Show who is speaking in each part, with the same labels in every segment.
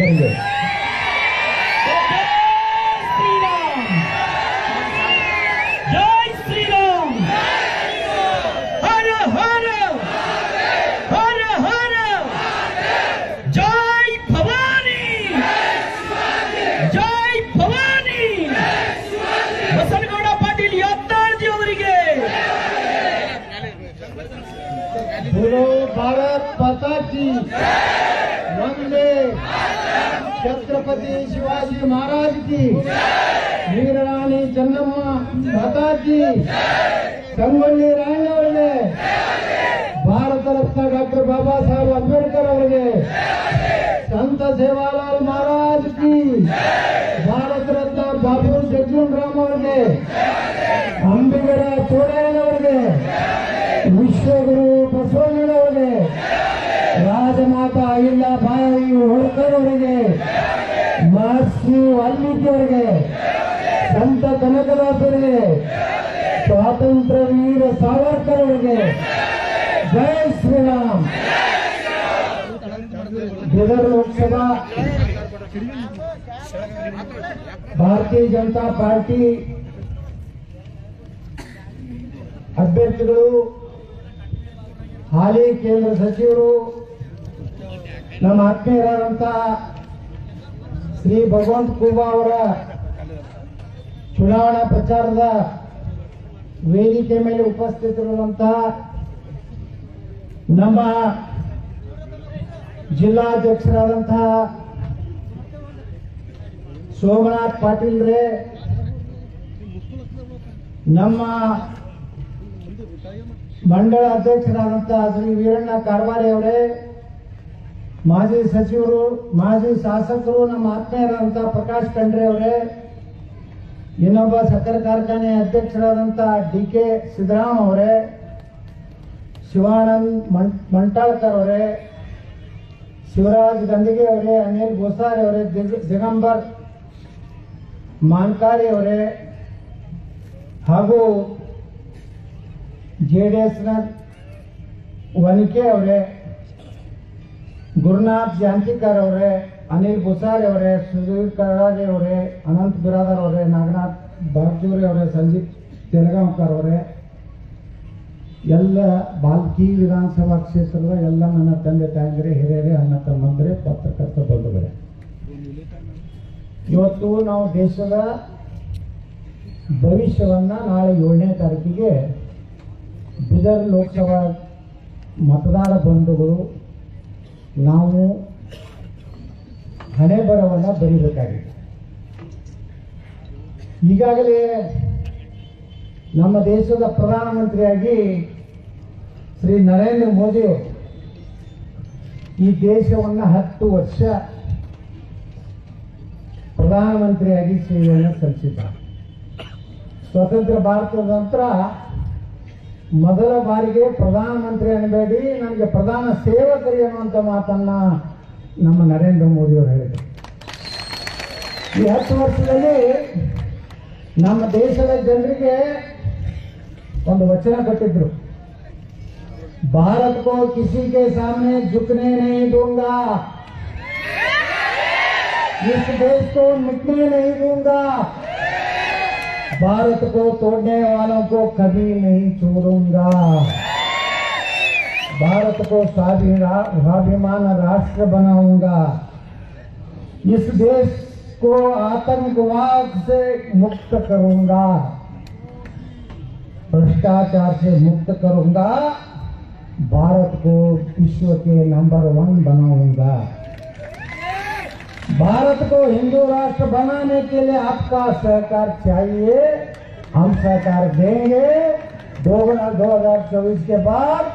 Speaker 1: करेंगे। बोलो भारत माता की वंदे, छत्रपति शिवाजी महाराज की, वीर रानी ಚೆನ್ನಮ್ಮ माता की, ಸಂಗೊಳ್ಳಿ ರಾಯಣ್ಣ ಅವರಿಗೆ, ಭಾರತ ರತ್ನ ಡಾಕ್ಟರ್ ಬಾಬಾ ಸಾಹೇಬ್ ಅಂಬೇಡ್ಕರ್ ಅವರಿಗೆ, ಸಂತ ಸೇವಾಲಾಲ್ महाराज की, ಭಾರತ ರತ್ನ ಬಾಬು ಜಗಜೀವನ್ ರಾಮ್ ಅವರಿಗೆ, ಅಂಬಿಗರ ಚೋಡಯ್ಯನವರಿಗೆ, ವಿಶ್ವಗುರು ಬಸವಣ್ಣನವರಿಗೆ, ರಾಜಮಾತಾ ಅಹಿಲ್ಯಾಬಾಯಿ ಹೋಳ್ಕರ್ ಅವರಿಗೆ, ಮಹರ್ಷಿ ವಾಲ್ಮೀಕಿ ಅವರಿಗೆ, ಸಂತ ಕನಕದಾಸರಿಗೆ, ಸ್ವಾತಂತ್ರ್ಯ ವೀರ ಸಾವರ್ಕರ್ ಅವರಿಗೆ ಜೈ ಶ್ರೀರಾಮ್। बिदर लोकसभा भारतीय जनता पार्टी ಅಭ್ಯರ್ಥಿಗಳು, ಹಾಲಿ ಕೇಂದ್ರ ಸಚಿವರು, ನಮ್ಮ ಆತ್ಮೀಯರಾದಂತಹ ಶ್ರೀ ಭಗವಂತ ಖೂಬಾ ಅವರ ಚುನಾವಣಾ ಪ್ರಚಾರದ ವೇದಿಕೆ ಮೇಲೆ ಉಪಸ್ಥಿತರಿರುವಂತಹ ನಮ್ಮ ಜಿಲ್ಲಾಧ್ಯಕ್ಷರಾದಂತಹ ಸೋಮನಾಥ್ ಪಾಟೀಲ್ ರೇ, ನಮ್ಮ ಮಂಡಳ ಅಧ್ಯಕ್ಷರಾದಂತಹ ಶ್ರೀ ವೀರಣ್ಣ ಕಾರ್ವಾರಿ ಅವರೇ, ಮಾಜಿ ಸಚಿವರು, ಮಾಜಿ ಶಾಸಕರು, ನಮ್ಮ ಆತ್ಮೀಯರಾದಂತಹ ಪ್ರಕಾಶ್ ಖಂಡ್ರೆ ಅವರೇ, ಇನ್ನೊಬ್ಬ ಸಕ್ಕರೆ ಕಾರ್ಖಾನೆ ಅಧ್ಯಕ್ಷರಾದಂತಹ ಡಿ.ಕೆ. ಸಿದ್ದರಾಮ್ ಅವರೇ, ಶಿವಾನಂದ್ ಮಂಟಾಳ್ಕರ್ ಅವರೇ, ಶಿವರಾಜ್ ಗಂದಿಗೆ ಅವರೇ, ಅನಿಲ್ ಗೋಸಾರಿ ಅವರೇ, ದಿಗಂಬರ್ ಮಾನ್ಕಾರಿ ಅವರೇ, ಹಾಗೂ ಜೆಡಿಎಸ್ನ ವನಿಕೆ ಅವರೇ, ಗುರುನಾಥ್ ಜಾಂತಿಕರ್ ಅವರೇ, ಅನಿಲ್ ಬುಸಾರಿ ಅವರೇ, ಸುಧೀರ್ ಕರಾಡಿ ಅವರೇ, ಅನಂತ್ ಬಿರಾದರ್ ಅವರೇ, ನಾಗನಾಥ್ ಬಾಗ್ಜೂರಿ ಅವರೇ, ಸಂದೀಪ್ ತೆಲಗಾಂವ್ಕರ್ ಅವರೇ, ಎಲ್ಲ ಬಾಲ್ಕಿ ವಿಧಾನಸಭಾ ಕ್ಷೇತ್ರದ ಎಲ್ಲ ನನ್ನ ತಂದೆ ತಾಯಿಗರೇ, ಹಿರಿಯರೇ, ಅಣ್ಣ ತಮ್ಮಂದರೇ, ಪತ್ರಕರ್ತ ಬಂಧುಗಳೇ, ಇವತ್ತು ನಾವು ದೇಶದ ಭವಿಷ್ಯವನ್ನ ನಾಳೆ 7ನೇ ತಾರೀಕಿಗೆ ಬಿದರ್ ಲೋಕಸಭಾ ಮತದಾರ ಬಂಧುಗಳು ನಾವು ಹಣೆ ಬರವನ್ನ ಬರೀಬೇಕಾಗಿದೆ. ಈಗಾಗಲೇ ನಮ್ಮ ದೇಶದ ಪ್ರಧಾನಮಂತ್ರಿಯಾಗಿ ಶ್ರೀ ನರೇಂದ್ರ ಮೋದಿ ಅವರು ಈ ದೇಶವನ್ನು 10 ವರ್ಷ ಪ್ರಧಾನಮಂತ್ರಿಯಾಗಿ ಸೇವೆಯನ್ನು ಸಲ್ಲಿಸಿದ್ದಾರೆ. ಸ್ವತಂತ್ರ ಭಾರತದ ನಂತರ ಮೊದಲ ಬಾರಿಗೆ ಪ್ರಧಾನಮಂತ್ರಿ ಅನ್ನಬೇಡಿ, ನನಗೆ ಪ್ರಧಾನ ಸೇವಕರಿ ಅನ್ನುವಂಥ ಮಾತನ್ನ ನಮ್ಮ ನರೇಂದ್ರ ಮೋದಿ ಅವರು ಹೇಳಿದರು. ಈ 10 ವರ್ಷದಲ್ಲಿ ನಮ್ಮ ದೇಶದ ಜನರಿಗೆ ಒಂದು ವಚನ ಕೊಟ್ಟಿದ್ರು, ಭಾರತ್ ಕೋ ಕಿಸಿ ಕೆ ಸಾಮನೆ झुकने नहीं दूंगा, इस देश को मिटने नहीं दूंगा, भारत को तोड़ने वालों को कभी नहीं छोड़ूंगा, भारत को स्वाभिमान राष्ट्र बनाऊंगा, इस देश को आतंकवाद से मुक्त करूंगा, भ्रष्टाचार से मुक्त करूंगा, भारत को विश्व के नंबर 1 बनाऊंगा, भारत को हिंदू राष्ट्र बनाने के लिए आपका सहकार चाहिए, हम सहकार देंगे। 2024 के बाद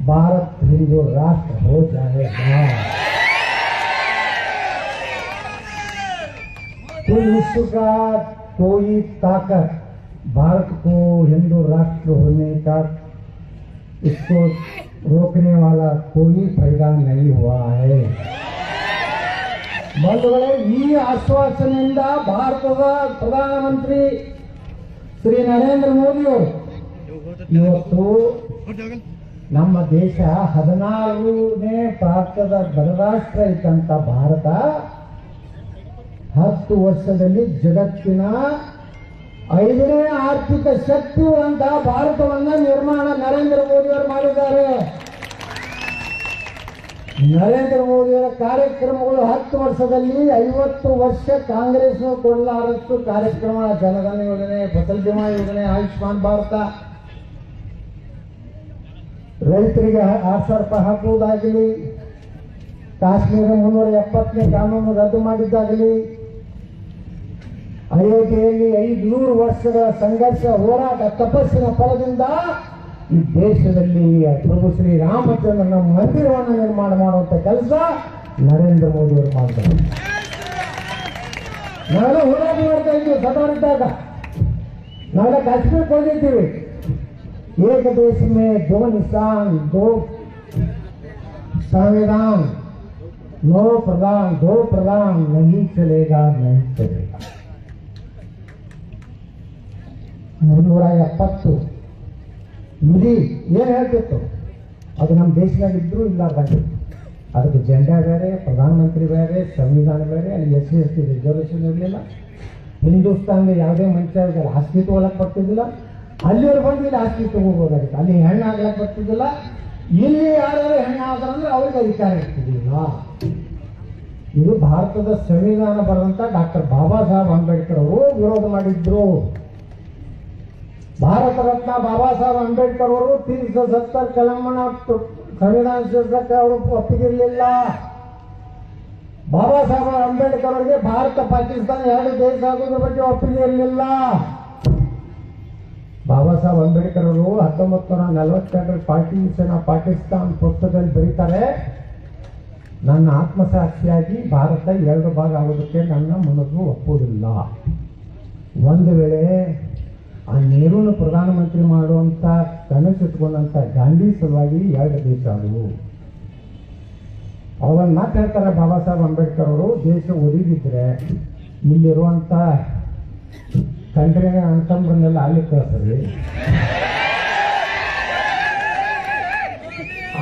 Speaker 1: भारत हिंदू राष्ट्र हो जाएगा। कोई विश्व का कोई ताकत भारत को हिंदू राष्ट्र होने का इसको रोकने वाला कोई पैदा नहीं हुआ है। ಬಂಧುಗಳೇ, ಈ ಆಶ್ವಾಸನೆಯಿಂದ ಭಾರತದ ಪ್ರಧಾನಮಂತ್ರಿ ಶ್ರೀ ನರೇಂದ್ರ ಮೋದಿ ಅವರು ಇವತ್ತು ನಮ್ಮ ದೇಶ 14ನೇ ಭಾರತದ ಬಲರಾಷ್ಟ್ರ ಇದ್ದಂಥ ಭಾರತ 10 ವರ್ಷದಲ್ಲಿ ಜಗತ್ತಿನ 5ನೇ ಆರ್ಥಿಕ ಶಕ್ತಿ ಅಂತ ಭಾರತವನ್ನ ನಿರ್ಮಾಣ ನರೇಂದ್ರ ಮೋದಿಯವರು ಮಾಡಿದ್ದಾರೆ. ನರೇಂದ್ರ ಮೋದಿಯವರ ಕಾರ್ಯಕ್ರಮಗಳು 10 ವರ್ಷದಲ್ಲಿ 50 ವರ್ಷ ಕಾಂಗ್ರೆಸ್ ಕೊಡಲಾರಷ್ಟು ಕಾರ್ಯಕ್ರಮ, ಜನಧನ ಯೋಜನೆ, ಫಸಲ್ ಬಿಮಾ ಯೋಜನೆ, ಆಯುಷ್ಮಾನ್ ಭಾರತ, ರೈತರಿಗೆ 6,000 ರೂಪಾಯಿ ಹಾಕುವುದಾಗಲಿ, ಕಾಶ್ಮೀರ 370ನೇ ಕಾನೂನು ರದ್ದು ಮಾಡಿದ್ದಾಗಲಿ, ಅಯೋಧ್ಯೆಯಲ್ಲಿ 500 ವರ್ಷಗಳ ಸಂಘರ್ಷ, ಹೋರಾಟ, ತಪಸ್ಸಿನ ಫಲದಿಂದ ಈ ದೇಶದಲ್ಲಿ ಪ್ರಭು ಶ್ರೀರಾಮಚಂದ್ರನ ಮಂದಿರವನ್ನು ನಿರ್ಮಾಣ ಮಾಡುವಂತ ಕೆಲಸ ನರೇಂದ್ರ ಮೋದಿ ಅವರು ಮಾಡ್ತಾರೆ. ನಾವೆಲ್ಲ ಹೋರಾಟ ಮಾಡ್ತಾ ಇದ್ದೀವಿ. ಸದಾ ನಾವೆಲ್ಲ ಕಾಶ್ಮೀರಕ್ಕೆ ಹೋಗಿದ್ದೀವಿ. एक देश में 2 निशान, 2 संविधान, 2 प्रधान नहीं चलेगा. 370 ನುಡಿ ಏನು ಹೇಳ್ತಿತ್ತು ಅದು ನಮ್ಮ ದೇಶದಾಗ ಇದ್ರೂ ಇಲ್ಲಾರ್ದಂಗಿತ್ತು. ಅದಕ್ಕೆ ಜೆಂಡಾ ಬೇರೆ, ಪ್ರಧಾನಮಂತ್ರಿ ಬೇರೆ, ಸಂವಿಧಾನ ಬೇರೆ, ಅಲ್ಲಿ SC ರಿಸರ್ವೇಷನ್ ಇರಲಿಲ್ಲ. ಹಿಂದೂಸ್ತಾನದ ಯಾವುದೇ ಮನುಷ್ಯ ಆಸ್ತಿ ತಗೊಳಕ್ ಬರ್ತಿದ್ದಿಲ್ಲ. ಅಲ್ಲಿಯವ್ರು ಬಂದು ಇಲ್ಲಿ ಆಸ್ತಿ ತಗೋಬೋದಾಗಿತ್ತು. ಅಲ್ಲಿ ಹೆಣ್ಣು ಆಗ್ಲಕ್ಕೆ ಬರ್ತಿದ್ದಿಲ್ಲ. ಇಲ್ಲಿ ಯಾರ್ಯಾರು ಹೆಣ್ಣು ಆದ್ರಂದ್ರೆ ಅವ್ರಿಗೆ ಅಧಿಕಾರ ಇರ್ತಿದ್ದಿಲ್ಲ. ಇದು ಭಾರತದ ಸಂವಿಧಾನ ಬರೆದಂತ ಡಾಕ್ಟರ್ ಬಾಬಾ ಸಾಹೇಬ್ ಅಂಬೇಡ್ಕರ್ ಅವರು ವಿರೋಧ ಮಾಡಿದ್ರು. ಭಾರತ ರತ್ನ ಬಾಬಾ ಸಾಹೇಬ್ ಅಂಬೇಡ್ಕರ್ ಅವರು 370 ಕಲಂನ ಸಂವಿಧಾನ ಸೇರ್ಸಕ್ಕೆ ಅವರು ಒಪ್ಪಿಗಿರ್ಲಿಲ್ಲ. ಬಾಬಾ ಸಾಹೇಬ್ ಅಂಬೇಡ್ಕರ್ ಅವರಿಗೆ ಭಾರತ ಪಾಕಿಸ್ತಾನ 2 ದೇಶ ಆಗೋದ್ರ ಬಗ್ಗೆ ಒಪ್ಪಿಗೆ ಇರಲಿಲ್ಲ. ಬಾಬಾ ಸಾಹೇಬ್ ಅಂಬೇಡ್ಕರ್ ಅವರು 1942 ಪಾರ್ಟಿಷನ್ ಆಫ್ ಪಾಕಿಸ್ತಾನ್ ಪುಸ್ತಕದಲ್ಲಿ ಬರೀತಾರೆ, ನನ್ನ ಆತ್ಮಸಾಕ್ಷಿಯಾಗಿ ಭಾರತ 2 ಭಾಗ ಆಗೋದಕ್ಕೆ ನನ್ನ ಮನಸ್ಸು ಒಪ್ಪುವುದಿಲ್ಲ. ಒಂದು ವೇಳೆ ಆ ನೆಹರೂನ ಪ್ರಧಾನಮಂತ್ರಿ ಮಾಡುವಂತ ಕನಸಿಟ್ಕೊಂಡಂತ ಗಾಂಧಿ ಸಲುವಾಗಿ 2 ದೇಶ ಆದವು. ಅವನ್ನ ಮಾತಾಡ್ತಾರೆ ಬಾಬಾ ಸಾಹೇಬ್ ಅಂಬೇಡ್ಕರ್ ಅವರು, ದೇಶ ಒದಗಿದ್ರೆ ಇಲ್ಲಿರುವಂತ ಕಂಡ್ರೆ ಅಂತಂದ್ರನ್ನೆಲ್ಲ ಅಲ್ಲಿ ಕಳಿಸ್ರಿ,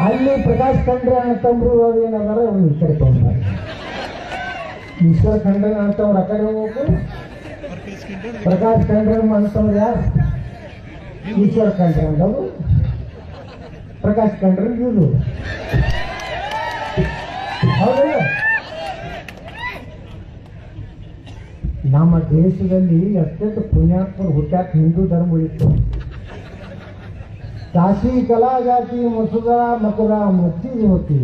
Speaker 1: ಅಲ್ಲಿ ಪ್ರಕಾಶ್ ಖಂಡ್ರೆ ಅಂತಂದ್ರು ಏನದಾರ ಅವ್ನು ಈ ಕಡೆ ತಗೊಂಡ್ರೆ, ಈಶ್ವರ ಖಂಡ್ರೆ ಅಂತವ್ರು ಆ ಕಡೆ ಹೋಗ್ಬೇಕು, ಪ್ರಕಾಶ್ ಖಂಡ್ರೆ ಅಂತವ್ರು ಯಾರು? ಈಶ್ವರ ಖಂಡ್ರೆ ಅಂದವರು, ಪ್ರಕಾಶ್ ಖಂಡ್ರೆ ಇದು ಹೌದಲ್ಲ. ನಮ್ಮ ದೇಶದಲ್ಲಿ ಅತ್ಯಂತ ಪುಣ್ಯಾತ್ಮರು ಹುಟ್ಟಾಕ ಹಿಂದೂ ಧರ್ಮ ಉಳಿತು. काशी कला जाती मथुरा मथुरा मच्छी होती,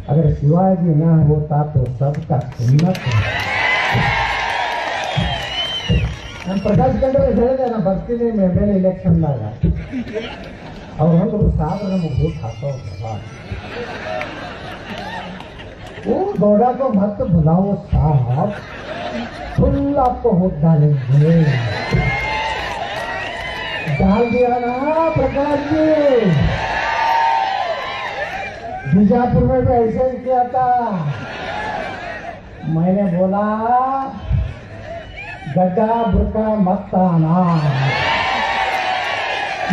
Speaker 1: अगर शिवाजी न होता तो सबका सुन्नत है. ನಾನು ಪ್ರಕಾಶ್ ಖಂಡ್ರೆ ಹೇಳಿದೆ, ನಾ ಬರ್ತೀನಿ ಮೇಲೆ ಇಲೆಕ್ಷನ್ದಾಗ. ಅವ್ರು ಅಂದ್ರು ಸಾಬ್ರ ನಮಗೆ ವೋಟ್ ಹಾಕೋಲ್ಲ. वो दौड़ा को मत बुलाओ साहब, फुल आपको वोट डालेंगे. डाल दिया ना प्रकाश जी. बीजापुर में भी ऐसे ही किया था. मैंने बोला गड्ढा बुरका मत आना,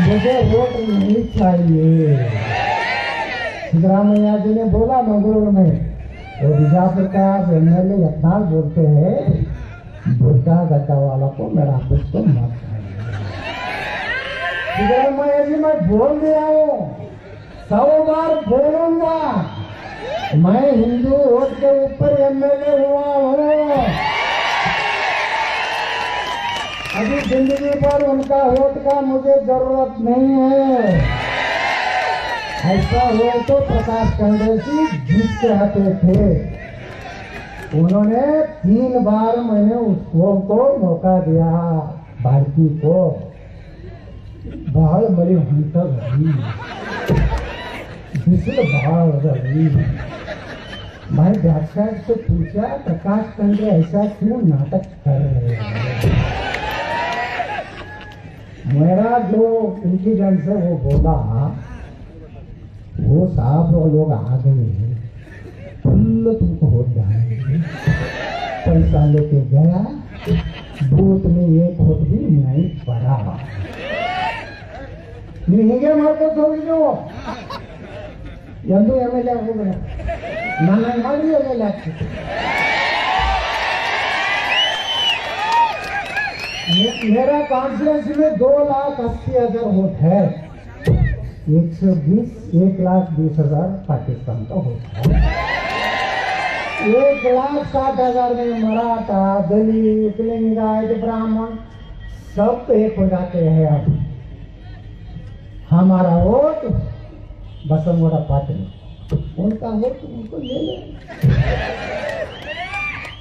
Speaker 1: मुझे वोट नहीं चाहिए. सिद्धरामैया जी ने बोला मंगलूर में, वो बीजापुर का MLA यत्नाल बोलते हैं बुरका गड्ढा वाला को मेरा कुछ तो मत चाहिए. सिद्धरामैया जी मैं बोल दिया हूँ, 100 बार बोलूंगा, मैं हिंदू वोट के ऊपर MLA हुआ हूँ. अभी जिंदगी पर उनका वोट का मुझे जरूरत नहीं है. ऐसा हो तो प्रकाश खंडरे जी जीत के आते थे. उन्होंने 3 बार मैंने उसको मौका दिया. भारती को बाढ़ बड़ी हंटर रही, बिजल बाढ़ रही. मैं व्याख्यान से पूछा, प्रकाश खंडरे ऐसा क्यों नाटक कर रहे हैं? मेरा जो इंसिडेंट है वो बोला, वो साहब लोग आ गए फुल तुमको हो जाएंगे. पैसा लेके गया, बूथ में 1 वोट भी नहीं पड़ा. नहीं गया मार को ಎಂದೂ MLA ಆಗೋದಿಲ್ಲ. ನನ್ನ ಮಾಡಿ MLA ಆಗ್ತಿತ್ತು. मेरा कॉन्फ्रेंस में 2,80,000 वोट है, 1,20,000 पाकिस्तान का वोट है। 1,60,000 में मराठा, दलित, लिंगायत, ब्राह्मण सब एक हो जाते हैं। अब हमारा वोट बसंगोड़ा पाटिल, उनका वोट उनको ले ले।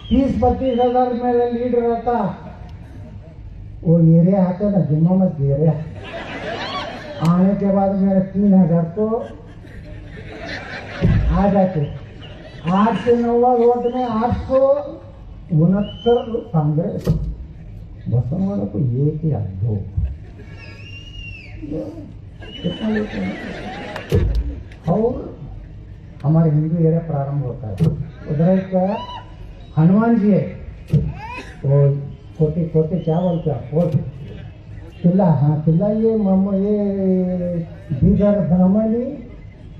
Speaker 1: 30-25,000 में लीड रहता, वो एरिया आते ना जुम्मा मत एरिया आने के बाद मेरे 3,000 तो आ जाते। 8 से 9 वोट में 869 कांग्रेस, बसंगवाड़ा को 1 या 2 कितना लेते हैं। और हमारे हिंदू एरिया प्रारंभ होता है, उधर एक हनुमान जी है, वो छोटे क्या बोलते हैं, वो किला, हाँ किला, ये बीदर, धामली,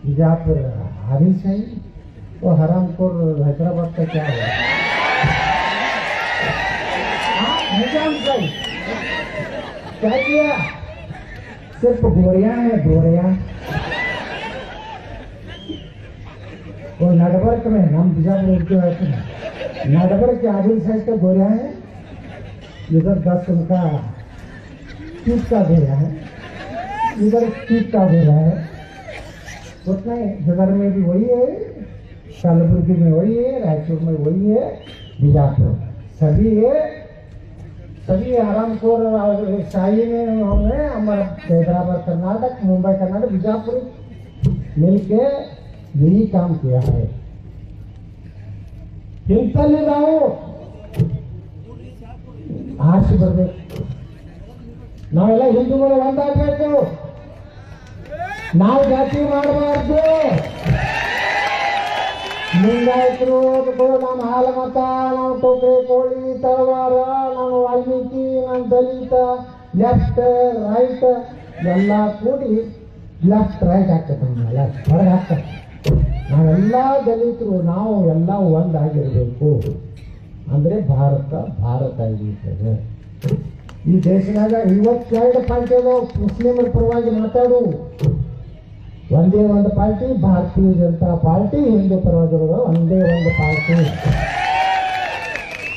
Speaker 1: बीजापुर, हारिस है, वो हरामपुर हैदराबाद का क्या है, निजाम साहब क्या किया, सिर्फ गोरियां है, गोरियां। वो नडबर्क में, हम बीजापुर के रहते हैं, नडबर्क के आदिल साइड का गोरियां है, इधर 10 उनका टीप का दे रहा है, इधर टीप का दे रहा है, उतना ही जगह में भी वही है, कलबुर्गी में वही है, रायचूर में वही है, बीजापुर सभी है, सभी आरामपुर शाही में होंगे। हमारा हैदराबाद कर्नाटक, मुंबई कर्नाटक, बीजापुर मिलके यही काम किया है। हिंसली ನಾವು ಆರ್ಸಿ ಬರ್ಬೇಕು, ನಾವೆಲ್ಲ ಹಿಂದೂಗಳು ಒಂದಾಗಬೇಕು, ನಾವು ಜಾತಿ ಮಾಡಬಾರ್ದು. ಲಿಂಗಾಯತರು ನಮ್ಮ ಹಾಲಮತ, ನಾವು ಟೋಕ್ರೆ ಕೋಳಿ ತಳವಾರ, ನಾನು ವಾಲ್ಮೀಕಿ, ನಾನು ದಲಿತ, ಲೆಫ್ಟ್ ರೈಟ್ ಎಲ್ಲ ಕೂಡಿ ಲೆಫ್ಟ್ ರೈಟ್ ಆಗ್ತದೆ, ನಮ್ಮೆಲ್ಲ ಹೊರಗೆ ಹಾಕ್ತಾರೆ. ನಾವೆಲ್ಲ ದಲಿತರು ನಾವು ಎಲ್ಲ ಒಂದಾಗಿರ್ಬೇಕು ಅಂದ್ರೆ ಭಾರತ ಆಗಿರ್ತದೆ. ಈ ದೇಶದಾಗ 52 ಪಾರ್ಟಿ ಅದಾವ, ಮುಸ್ಲಿಮರ ಪರವಾಗಿ ಮಾತಾಡು, ಒಂದೇ ಒಂದು ಪಾರ್ಟಿ ಭಾರತೀಯ ಜನತಾ ಪಾರ್ಟಿ, ಹಿಂದೂ ಪರವಾಗಿರೋದು ಒಂದೇ ಒಂದು ಪಾರ್ಟಿ.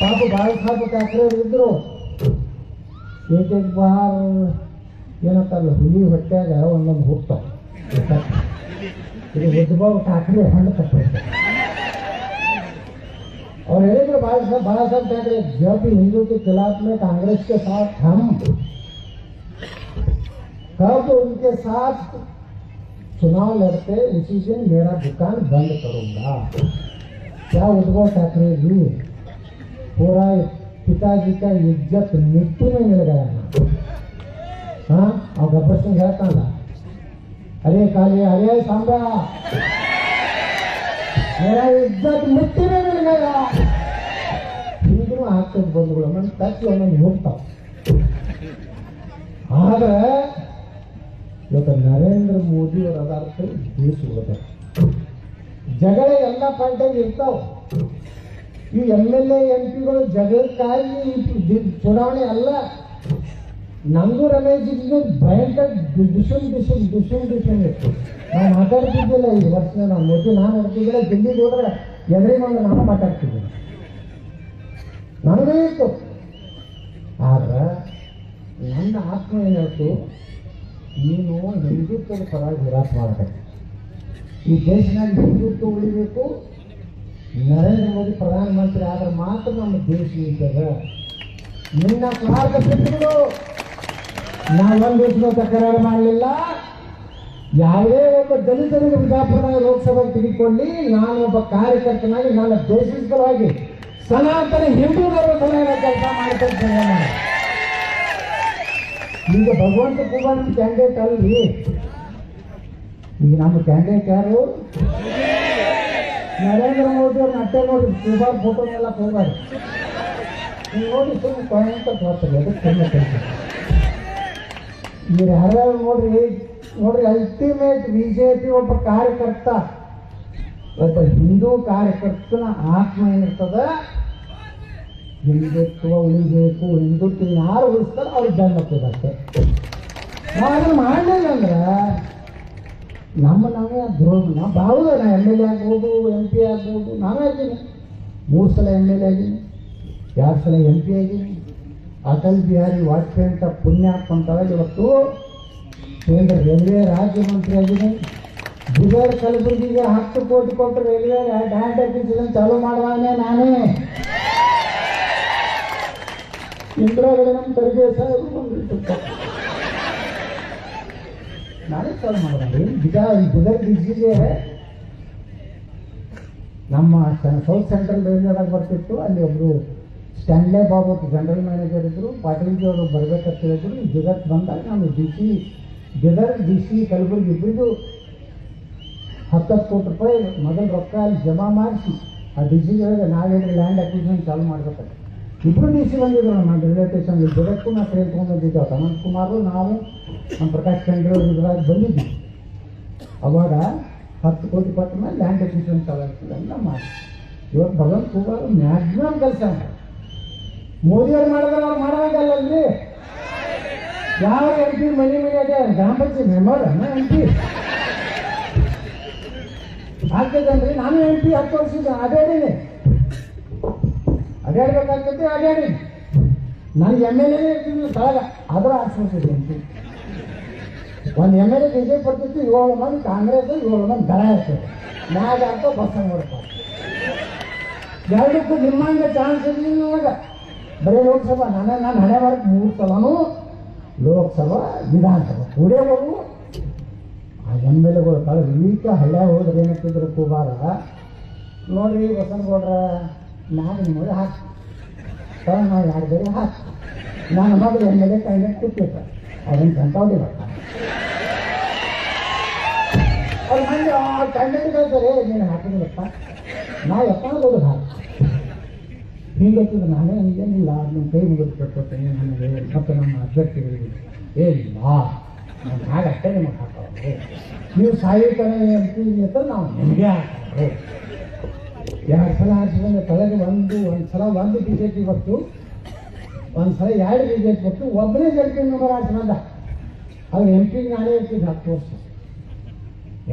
Speaker 1: ಪಾಪ ಬಾಳ್ ಸಾಹೇಬ್ ಠಾಕ್ರೆ ಇದ್ರು, ಏಕೇಕ್ ಬಾರ್ ಏನಂತಲ್ಲ, ಹುಲಿ ಹೊಟ್ಟ್ಯಾಗ ಒಂದೊಂದು ಹುಟ್ಟಾವ. ಇದು ಉದ್ಭವ್ ಠಾಕ್ರೆ ಹಣ್ಣು ಕಟ್ಟಿರ್ತಾರೆ. और एक बाला साहब ठाकरे, जब हिंदू के खिलाफ में कांग्रेस के साथ हम, कब उनके साथ चुनाव लड़ते उसी दिन मेरा दुकान बंद करूंगा। क्या उद्धव ठाकरे जी, पूरा पिताजी का इज्जत मिट्टी में मिल गया ना। हाँ, और गब्बर सिंह कहता था, अरे काले, अरे सांबा, मेरा इज्जत मिट्टी में मिल गया। ಹಿಂದೂ ಆಗ್ತದ ಬಂಧುಗಳು ನನ್ನ ತಪ್ಪಿ ಒಂದೊಂದು ಹೋಗ್ತಾವ. ಆದ್ರೆ ಇವತ್ತು ನರೇಂದ್ರ ಮೋದಿ ಅವರ ಅದಾರ್ಥ ದೇಶ ಹೋದ ಜಗಳ ಎಲ್ಲ ಪಾರ್ಟಿಯಾಗ ಇರ್ತಾವ. ಈ MLA MP ಗಳು ಜಗಳಕ್ಕಾಗಿ ಚುನಾವಣೆ ಅಲ್ಲ. ನಂಗೂ ರಮೇಶ್ ಭಯಂಕರ ಡಿಶನ್ ಇತ್ತು. ನಾವು ಮಾತಾಡ್ತಿದ್ದಿಲ್ಲ, ಈ ವರ್ಷ ನಾವು ಮೋದಿ ನಾನು ನೋಡ್ತಿದ್ದಿಲ್ಲ. ದಿಲ್ಲಿಗೆ ಹೋದ್ರೆ ಎದುರಿಗೆ ಒಂದು ನಾವು ಮಾತಾಡ್ತಿದ್ದೆ, ನನಗೂ ಇತ್ತು. ಆದ್ರೆ ನನ್ನ ಆತ್ಮ ಏನು ಹೇಳ್ತು, ನೀನು ಹಿಂದುತ್ವದ ಪರವಾಗಿ ಹೋರಾಟ ಮಾಡಬೇಕು. ಈ ದೇಶನಾಗ ಹಿಂದುತ್ವ ಉಳಿಬೇಕು. ನರೇಂದ್ರ ಮೋದಿ ಪ್ರಧಾನಮಂತ್ರಿ ಆದ್ರೆ ಮಾತ್ರ ನಮ್ಮ ದೇಶ ಇರ್ತದೆ. ನಿನ್ನ ಸ್ವಾರ್ಥ ಬಿಟ್ಟುಗಳು ನಾವೊಂದು ದಿವಸ ತಕರಾರು ಮಾಡಲಿಲ್ಲ. ಯಾವುದೇ ಒಬ್ಬ ದಲಿತರಿಗೆ ಬಿಜಾಪುರನಾಗ ಲೋಕಸಭೆಗೆ ತೆಗೆದುಕೊಳ್ಳಿ, ನಾನು ಒಬ್ಬ ಕಾರ್ಯಕರ್ತನಾಗಿ ನನ್ನ ದೇಶದ ಸಲುವಾಗಿ ಸನಾತನ ಹಿಂದೂ ಧರ್ಮ ಸಲುವಾಗಿ ಕೆಲಸ ಮಾಡ್ಕೊಂಡು ಈಗ ಭಗವಂತ ಕುಮಾರ್ ಕ್ಯಾಂಡಿಡೇಟ್ ಅಲ್ರಿ. ಈಗ ನಮ್ಮ ಕ್ಯಾಂಡಿಡೇಟ್ ಯಾರು? ನರೇಂದ್ರ ಮೋದಿ ಅವ್ರನ್ನ ಅಟ್ಟೆ ನೋಡಿ, ಕುಮಾರ್ ಫೋಟೋನೆಲ್ಲ ಹೋಗ್ಬಾರ್ದು. ನೀವು ನೋಡಿ ಸುಮ್ಮನೆ ಕೊನೆಂತ ತೋರ್ತಾರೆ, ಅದಕ್ಕೆ ಸುಮ್ಮನೆ ಕಳ್ಸಿ. ಇವ್ರು ಯಾರ್ಯಾರು ನೋಡ್ರಿ, ಅಲ್ಟಿಮೇಟ್ BJP ಒಬ್ಬ ಕಾರ್ಯಕರ್ತ ಒಬ್ಬ ಹಿಂದೂ ಕಾರ್ಯಕರ್ತನ ಆತ್ಮ ಏನಿರ್ತದ, ಹಿಂದುತ್ವ ಉಳಿಬೇಕು, ಹಿಂದುತ್ವ ಯಾರು ಉಳಿಸ್ತಾರೆ ಅವ್ರಿಗೆ ಬೆನ್ನತ್ತದಷ್ಟೇ. ನಾವು ಅದನ್ನು ಮಾಡಲಿಲ್ಲ ಅಂದ್ರೆ ನಾವೇ ದ್ರೋಹ. ನಾವು ಬಾವುದ ನಾ MLA ಆಗ್ಬೋದು, MP ಆಗ್ಬೋದು. ನಾವೇ ಆಗಿದ್ದೀನಿ, 3 ಸಲ MLA ಆಗಿದ್ದೀನಿ, 2 ಸಲ MP ಆಗಿದ್ದೀನಿ. ಅಟಲ್ ಬಿಹಾರಿ ವಾಜಪೇಯಿ ಅಂತ ಪುಣ್ಯಾತ್ಮಂತವಾಗ ಇವತ್ತು ಕೇಂದ್ರ ರೈಲ್ವೆ ರಾಜ್ಯ ಮಂತ್ರಿ ಆಗಿದ್ದೀನಿ. ಬೀದರ್ ಕಲಬುರಗಿಗೆ 10 ಕೋಟಿ ಕೊಟ್ಟು ರೈಲ್ವೆ ಡೈರೆಕ್ಟ್ ಅಕ್ವಿಸಿಷನ್ ಚಾಲೂ ಮಾಡುವಾನೆ ನಾನೇ. ಇಂದಿರಾಗಡೆ ನಮ್ಮ ತೆರಿಗೆ ಸಾಹೇಬರು ಬಂದಿರ್ತಾರೆ, ನಾನೇ ಚಾಲು ಮಾಡೋದು. ಬೀದರ್ ಡಿಸ್ಟಿಗೆ ನಮ್ಮ ಸೌತ್ ಸೆಂಟ್ರಲ್ ರೈಲ್ವೆದಾಗ ಬರ್ತಿತ್ತು. ಅಲ್ಲಿ ಒಬ್ಬರು ಸ್ಟ್ಯಾನ್ಲೆ ಬಾಬು ಜನರಲ್ ಮ್ಯಾನೇಜರ್ ಇದ್ದರು. ಪಾಟೀಲ್ಜಿ ಅವರು ಬರ್ಬೇಕಂತ ಹೇಳಿದ್ರು. ಈ ಜಗತ್ತು ಬಂದಾಗ ನಾನು ಬೀದರ್ DC ಕಲಬುರಗಿ ಇಬ್ಬರಿಗೂ 10 ಕೋಟಿ ರೂಪಾಯಿ ಮೊದಲು ರೊಕ್ಕ ಅಲ್ಲಿ ಜಮಾ ಮಾಡಿಸಿ ಆ DCಗೆ ಹೇಳಿದೆ, ನಾವೇನು ಲ್ಯಾಂಡ್ ಅಕ್ವಿಸಿಷನ್ ಚಾಲು ಮಾಡ್ಬೇಕಂತ. ಇಬ್ಬರು DC ಬಂದಿದ್ರು. ನಮ್ಮ ರೈಲ್ವೆ ಸ್ಟೇಷನ್ ಜಗತ್ತು ನಾವು ಟ್ರೈನ್ ತೊಗೊಂಡು ಬಂದಿದ್ದೇವೆ. ಅನಂತ್ ಕುಮಾರು, ನಾವು, ನಮ್ಮ ಪ್ರಕಾಶ್ ಚಂದ್ರ ಇದ್ರಾಗ ಬಂದಿದ್ವಿ. ಅವಾಗ 10 ಕೋಟಿ ಕೊಟ್ಟ ಮೇಲೆ ಲ್ಯಾಂಡ್ ಅಕ್ವಿಸಿಷನ್ ಚಾಲು ಆಗ್ತದೆ ಅಂತ ಮಾಡಿ. ಇವತ್ತು ಭಗವಂತ ಕೂಗಾರು ಮ್ಯಾಕ್ಸಿಮಮ್ ಕೆಲಸ ಮೋದಿಯವ್ರು ಮಾಡಿದ್ರೆ ಅವ್ರು ಮಾಡೋಂಗಲ್ಲಲ್ರಿ. ಯಾವ MP ಮನೆ ಅದೇ ಗ್ರಾಮ ಪಂಚಾಯತ್ ಮೆಂಬರ್ MP ಆಗ್ತದಂದ್ರಿ. ನಾನು MP 10 ವರ್ಷದ ಅಡ್ಯಾಡೀನಿ, ಅಡ್ಯಾಡ್ಬೇಕಾಗ್ತೈತಿ, ಅಡ್ಯಾಡೀನಿ. ನನಗೆ MLA ಇರ್ತಿದ್ವಿ ಸ್ಥಳ ಆದರೂ ಆಶ್ರಯಿಸಿದೆ MP. ಒಂದು MLA BJP ಬರ್ತಿತ್ತು, 7 ಮಂದಿ ಕಾಂಗ್ರೆಸ್, 7 ಮಂದಿ ದಳ ಇರ್ತದೆ. ಮ್ಯಾಗ ಅಂತ ಬಸ್ ನೋಡ್ತಾರೆ. ಎರಡಕ್ಕೂ ನಿಮ್ಮಂಗೆ ಚಾನ್ಸ್ ಇರಲಿಲ್ಲ ಇವಾಗ. ಬರೀ ಲೋಕಸಭಾ ನಾನು ಹಣೆ ಬರಕ್ಕೆ 3 ಸಲನೂ ಲೋಕಸಭಾ ವಿಧಾನಸಭಾ ಕೂಡೇ ಹೋಗು. ಆ MLAಗಳು ಕಳೆದು ಈಗ ಹಳ್ಳ್ಯಾಗ ಹೋದ್ರೆ ಏನಂತಿದ್ರು ಕೂಬಾರ, ನೋಡ್ರಿ ಬಸನಗೌಡ್ರ ನಾನು ನಿಮಗೆ ಹಾಕಿ ನಾವು 2 ಬೇರೆ ಹಾಕಿ ನಾನು ಮಗಳು MLA ಕೈಗೆ ಕೂತಿರ್ತ ಅವ್ರನ್ನ ಕಂಟೌಂಡಿ ಬರ್ತಾರೆ. ಅವ್ರು ಮಂದಿ ಕಂಡಕ್ಟ್ ಹೇಳ್ತಾರೆ, ನೀನು ಹಾಕಿದ್ರಪ್ಪ ನಾವು ಎಪ್ಪಂದು ಹಾಕಿ ಹೀಗತ್ತಿದ್ದು. ನಾನೇ ಏನಿಲ್ಲ, ನಿಮ್ಮ ಕೈ ಮುಗಿದು ಕಟ್ಕೊತೇನೆ ನನಗೆ ಮತ್ತು ನಮ್ಮ ಅಭ್ಯರ್ಥಿಗಳಿಗೆ ಏನಿಲ್ಲ, ನಾನು ಹಾಗಷ್ಟೇ ನಿಮಗೆ ಹಾಕೋರು. ನೀವು ಸಾಯುತ್ತಾನೆ MP ನಾವು ನಿಮಗೆ ಹಾಕೋರು. 2 ಸಲ ಹಾಕಿದ್ರೆ ತಲೆಗೆ ಒಂದು ಸಲ BJP ಬರ್ತು, ಒಂದು ಸಲ 2 BJP ಬರ್ತು. ಒಬ್ಬನೇ ಜಡ್ಪಿ ನಂಬರ್ ಹಾಕಿದ ಅವ್ರು MP ನಾನೇ ಇರ್ತಿದ್ದು 10 ವರ್ಷ.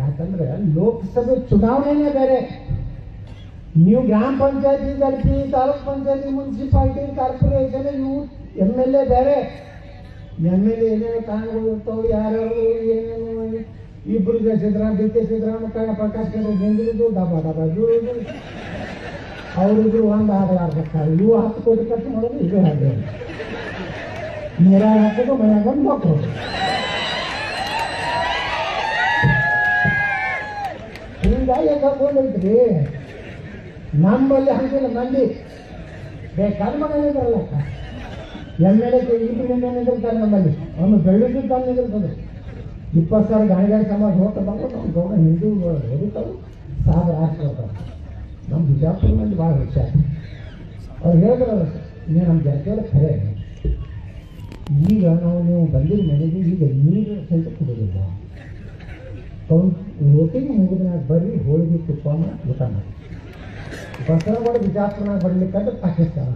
Speaker 1: ಯಾಕಂದ್ರೆ ಲೋಕಸಭೆ ಚುನಾವಣೆನೇ ಬೇರೆ. ನೀವು ಗ್ರಾಮ ಪಂಚಾಯತಿ, ಜಡ್ಪಿ, ತಾಲೂಕ್ ಪಂಚಾಯತಿ, ಮುನ್ಸಿಪಾಲಿಟಿ, ಕಾರ್ಪೊರೇಷನ್, ಇವು MLA ಬೇರೆ. MLA ಏನೇನು ಕಾರಣಗಳು ಇರ್ತಾವೆ, ಯಾರ್ಯಾರು ಏನೇನು. ಇಬ್ಬರು DK ಸಿದ್ದರಾಮಯ್ಯ, ಪ್ರಕಾಶ್ ಚಂದ್ರ ಬೆಂಗಳೂರು ಡಬ್ಬ ಬೀಳೋದು, ಅವ್ರಿಗೂ ಒಂದು ಆಗಲಾರ್ಬೇಕಾದ್ರೆ ಇವು 10 ಕೋಟಿ ಖರ್ಚು ಮಾಡೋದು. ಇದು ಹಾಗೆ ನೀರಾಗ ಹಾಕೋದು, ಮನೆಯಾಗ ಬಂದು ಮಕ್ಕಳು. ಹಿಂಗಾಗಿ ಕರ್ಕೊಂಡೈತ್ರಿ. ನಮ್ಮಲ್ಲಿ ಹಂಗಿಲ್ಲ ಮಂದಿ ಬೇಕಾದ ಮನೇಲಿದ್ರಲ್ಲಕ್ಕ. MLA ಇಬ್ಬರು ನಿಂದಿರ್ತಾರೆ ನಮ್ಮಲ್ಲಿ. ಒಮ್ಮೆ ಬೆಳ್ಳಿದ್ದು ತಂದು ನಿಂದಿರ್ತದೆ. 20,000 ಗಾಣಿಗಾರ ಸಮಾಜ ಹೋಗ್ತಾ ಬಂದು ನಮ್ಮ ಗೌಡ ಹಿಂದೂ ಹೊಡಿತಾವೆ, ಸಾಗರ ಹಾಕ್ಕೊಳ್ತಾರೆ. ನಮ್ಮ ಬಿಜಾಪುರದಲ್ಲಿ ಭಾಳ ಹುಷಾರ. ಅವ್ರು ಹೇಳಿದ್ರಲ್ಲ, ನೀವು ನಮ್ಮ ಜಾತಿಯವ್ರ ಖರೆ. ಈಗ ನೀವು ಬಂದಿದ್ದ ಮನೆಗೆ ಈಗ ನೀರು ಸಹಿತ ಕುಡಿಯೋದಿಲ್ಲ. ವೋಟಿಂಗ್ ಮುಗಿದ್ನಾಗ ಬರ್ರಿ, ಹೋಳಿಗೆ ತುಪ್ಪ ಊಟ ಮಾಡಿ. ಬಸರಗೋಡು ಬಿಜಾಪುರನಾಗ ಬರ್ಲಿಕ್ಕಂದ್ರೆ ಪಾಕಿಸ್ತಾನ.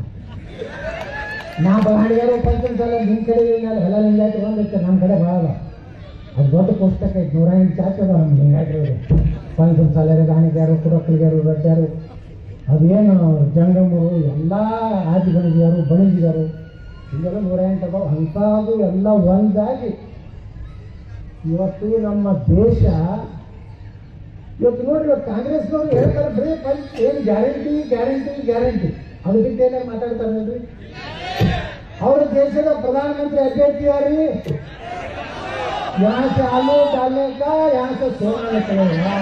Speaker 1: ನಾ ಬಗಾಡಿಗಾರು ಪಂಚಮ ಸಲ ನಿಮ್ಮ ಕಡೆ ಹೊಲ ಲಿಂಗಾಯತ್ ಬಂದಿರ್ತೆ, ನಮ್ಮ ಕಡೆ ಭಾಳ ಅದು ದೊಡ್ಡ ಪುಸ್ತಕ ಐತೆ. 108 ಚಾಚ್ ಅದ ನಮ್ಮ ಲಿಂಗಾಯತ್ರಿಗೆ. ಪಂಚಮ ಸಾಲರು, ಗಾಣಿಗ್ಯಾರು, ಕುಡಕಲ್ಗ್ಯಾರು, ರಡ್ಡ್ಯಾರು, ಅದೇನು ಜಂಗಮರು, ಎಲ್ಲ ಆದಿಬಣಿಜಿಗಾರು, ಬಣಿಜಿಗಾರು, ಹೀಗೆಲ್ಲ 108 ಅದಾವ. ಅಂಥದ್ದು ಎಲ್ಲ ಒಂದಾಗಿ ಇವತ್ತು ನಮ್ಮ ದೇಶ ಇವತ್ತು ನೋಡಿ. ಇವತ್ತು ಕಾಂಗ್ರೆಸ್ನವ್ರು ಹೇಳ್ತಾರೆ ಬರೀ ಏನು ಗ್ಯಾರಂಟಿ ಗ್ಯಾರಂಟಿ ಗ್ಯಾರಂಟಿ, ಅದು ಬಿಟ್ಟು ಏನಾರು ಮಾತಾಡ್ತಾರೆ ನೋಡ್ರಿ. ಅವರ ದೇಶದ ಪ್ರಧಾನಮಂತ್ರಿ ಅಭ್ಯರ್ಥಿ ಯಾರಿ? यहाँ से आलू डालने का, यहाँ से सोना निकलेगा.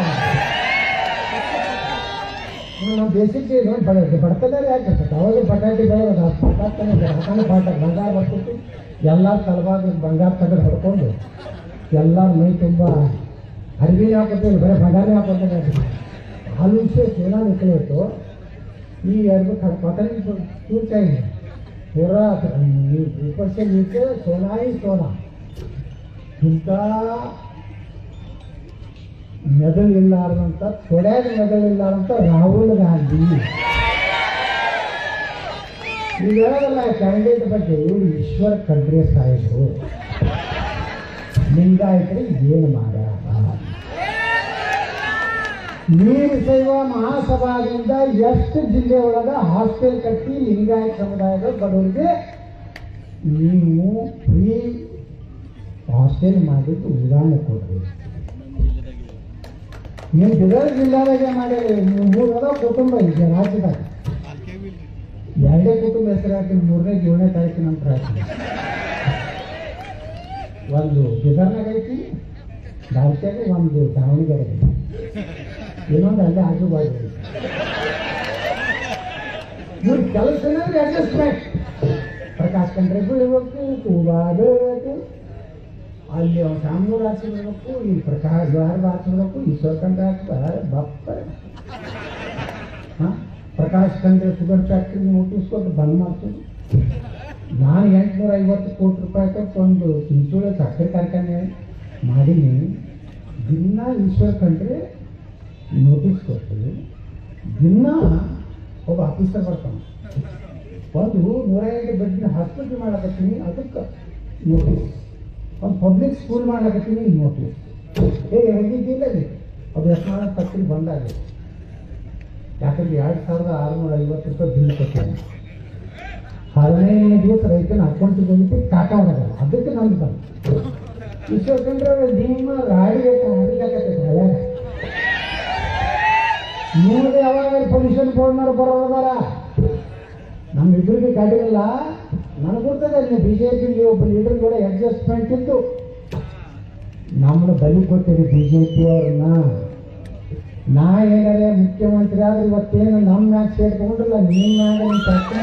Speaker 1: ನಮ್ಮ ದೇಶಕ್ಕೆ ಬಡ್ತದಾರೆ ಯಾಕೆ ಅವಾಗ ಬಟಾಟೆ ಬೆಳೆಯೋದು ಹಾಕೊಂಡು ಬಂಗಾರ ಬರ್ತಿತ್ತು. ಎಲ್ಲರ ತಲಭಾಗ ಬಂಗಾರ ತೆಗೆದು ಹೊಡ್ಕೊಂಡು ಎಲ್ಲರ ಮೈ ತುಂಬ ಅರಿವಿ ಹಾಕೋತೀವಿ, ಬರೀ ಬಂಗಾರೇ ಹಾಕೋತಾರೆ. आलू से सोना निकले तो ये यार पता नहीं क्यों चाहिए, पूरा ऊपर से नीचे सोना ही सोना. इनका ಮೆದುಳಿಲ್ಲಾರ್ದಂಥ ತೊಡ್ಯಾಗ ಮೆದುಳಿಲ್ಲಾರಂತ ರಾಹುಲ್ ಗಾಂಧಿ. ಈಗ ಹೇಳೋದಲ್ಲ ಕ್ಯಾಂಡಿಡೇಟ್ ಬಗ್ಗೆ, ಇವರು ಈಶ್ವರ್ ಖಂಡ್ರೆ ಸಾಹೇಬರು ಲಿಂಗಾಯತರಿಗೆ ಏನು ಮಾಡ್ಯಾರ? ವೀರಶೈವ ಮಹಾಸಭಾದಿಂದ ಎಷ್ಟು ಜಿಲ್ಲೆ ಒಳಗ ಹಾಸ್ಟೆಲ್ ಕಟ್ಟಿ ಲಿಂಗಾಯತ ಸಮುದಾಯದ ಬಡವರಿಗೆ ನೀವು ಫ್ರೀ ಹಾಸ್ಟೆಲ್ ಮಾಡಿದ್ದು ಉದಾಹರಣೆ ಕೊಡ್ರಿ. ನೀವು ಬಿದರ್ ಜಿಲ್ಲಾದಾಗೆ ಮಾಡಿರಿ. 3 ಕುಟುಂಬ ಇದೆ ರಾಜ್ಯದಾಗ. 2 ಕುಟುಂಬ ಹೆಸರು ಹಾಕಿ 3ನೇ 7ನೇ ತಾರೀಕಿನ ನಂತರ ಹಾಕಿ. ಒಂದು ಬಿದರ್ನಾಗ ಐತಿ, ದಾಲ್ಚಾಗ, ಒಂದು ದಾವಣಗೆರೆ ಐತಿ, ಇನ್ನೊಂದು ಅಲ್ಲೇ ಆಜುಬಾಜು ಐತಿ. ಇವ್ರ ಕೆಲಸ ಏನಂದ್ರೆ ಅಡ್ಜಸ್ಟ್ಮೆಂಟ್. ಪ್ರಕಾಶ್ ಖಂಡ್ರೆಗೂ ಇರಬೇಕು, ಕೂಬಾ ಬೆಳಬೇಕು, ಅಲ್ಲಿ ಅವ್ನು ಶಾಮನೂರು ಹಾಕಿರ್ಬೇಕು, ಈ ಪ್ರಕಾಶ್ ದ್ವಾರ ಹಾಕಿರ್ಬೇಕು, ಈಶ್ವರ್ ಖಂಡ್ರೆ ಹಾಕ್ತಾರೆ ಬಪ್ಪ. ಪ್ರಕಾಶ್ ಖಂಡ್ರೆ ಶುಗರ್ ಫ್ಯಾಕ್ಟ್ರಿ ಮುಟ್ಟಿಸ್ಕೊಂಡು ಬಂದ್ ಮಾಡ್ತೀನಿ. ನಾನು 850 ಕೋಟಿ ರೂಪಾಯಿ ಒಂದು ಚಿಂಚೋಳಿ ಸಕ್ಕರೆ ಕಾರ್ಖಾನೆ ಮಾಡೀನಿ. ದಿನ ಈಶ್ವರ್ ಖಂಡ್ರೆ ನೋಟಿಸ್ ಕೊಡ್ತೀವಿ. ದಿನ ಒಬ್ಬ ಆಫೀಸರ್ ಬರ್ತಾನೆ, ಒಂದು 108 ಬೆಡ್ನ ಹಾಸ್ಪಿಟ್ಲ್ ಮಾಡಕತ್ತೀನಿ ಅದಕ್ಕೆ ನೋಟಿಸ್, ಒಂದು ಪಬ್ಲಿಕ್ ಸ್ಕೂಲ್ ಮಾಡಕತ್ತೀನಿ ನೋಟಿಸ್. ಹೇಗಿದ್ದಿಲ್ಲ ರೀ ಅದು ಎಷ್ಟು ತಕ್ಕಿ ಬಂದಾಗಿದೆ. ಯಾಕಂದ್ರೆ 2650 ರೂಪಾಯಿ ಬಿಲ್ ಕೊಡ್ತೀನಿ. 15ನೇ ದಿವಸ ರೈತನ ಅಕೌಂಟಿಗೆ ಹೋಗಿದ್ದು ಕಾಟ ಮಾಡಲ್ಲ, ಅದಕ್ಕೆ ನಮ್ಗೆ ಬಂದು ಈಶ್ವರ್ ಖಂಡ್ರೆ ನಿಮ್ಮ ಗಾಡಿಗೆ ಹರಿದಾಕತ್ತೈತೆ ಹಳ್ಯಾಗ. ನಿಮಗೆ ಯಾವಾಗ ಪೊಲ್ಯೂಷನ್ ಬೋರ್ಡ್ನವ್ರು ಬರೋದಾರ, ನಮ್ಮಿಬ್ಬರಿಗೆ ಗಾಡಿಲ್ಲ. ನನಗೆ ಗೊತ್ತದೆ ನೀವು ಬಿಜೆಪಿ ಒಬ್ಬ ಲೀಡರ್ ಕೂಡ ಅಡ್ಜಸ್ಟ್ಮೆಂಟ್ ಇತ್ತು. ನಮ್ಮನ್ನು ಬಲಿ ಕೊಟ್ಟಿರಿ ಬಿಜೆಪಿ ಅವ್ರನ್ನ. ನಾ ಏನಾರೇ ಮುಖ್ಯಮಂತ್ರಿ ಆದ್ರೆ ಇವತ್ತೇನು ನಮ್ಮ ಮ್ಯಾಗ ಸೇರ್ಕೊಂಡಿಲ್ಲ, ನಿಮ್ಮ ಮ್ಯಾಗ ನೀವು ಪ್ರಶ್ನೆ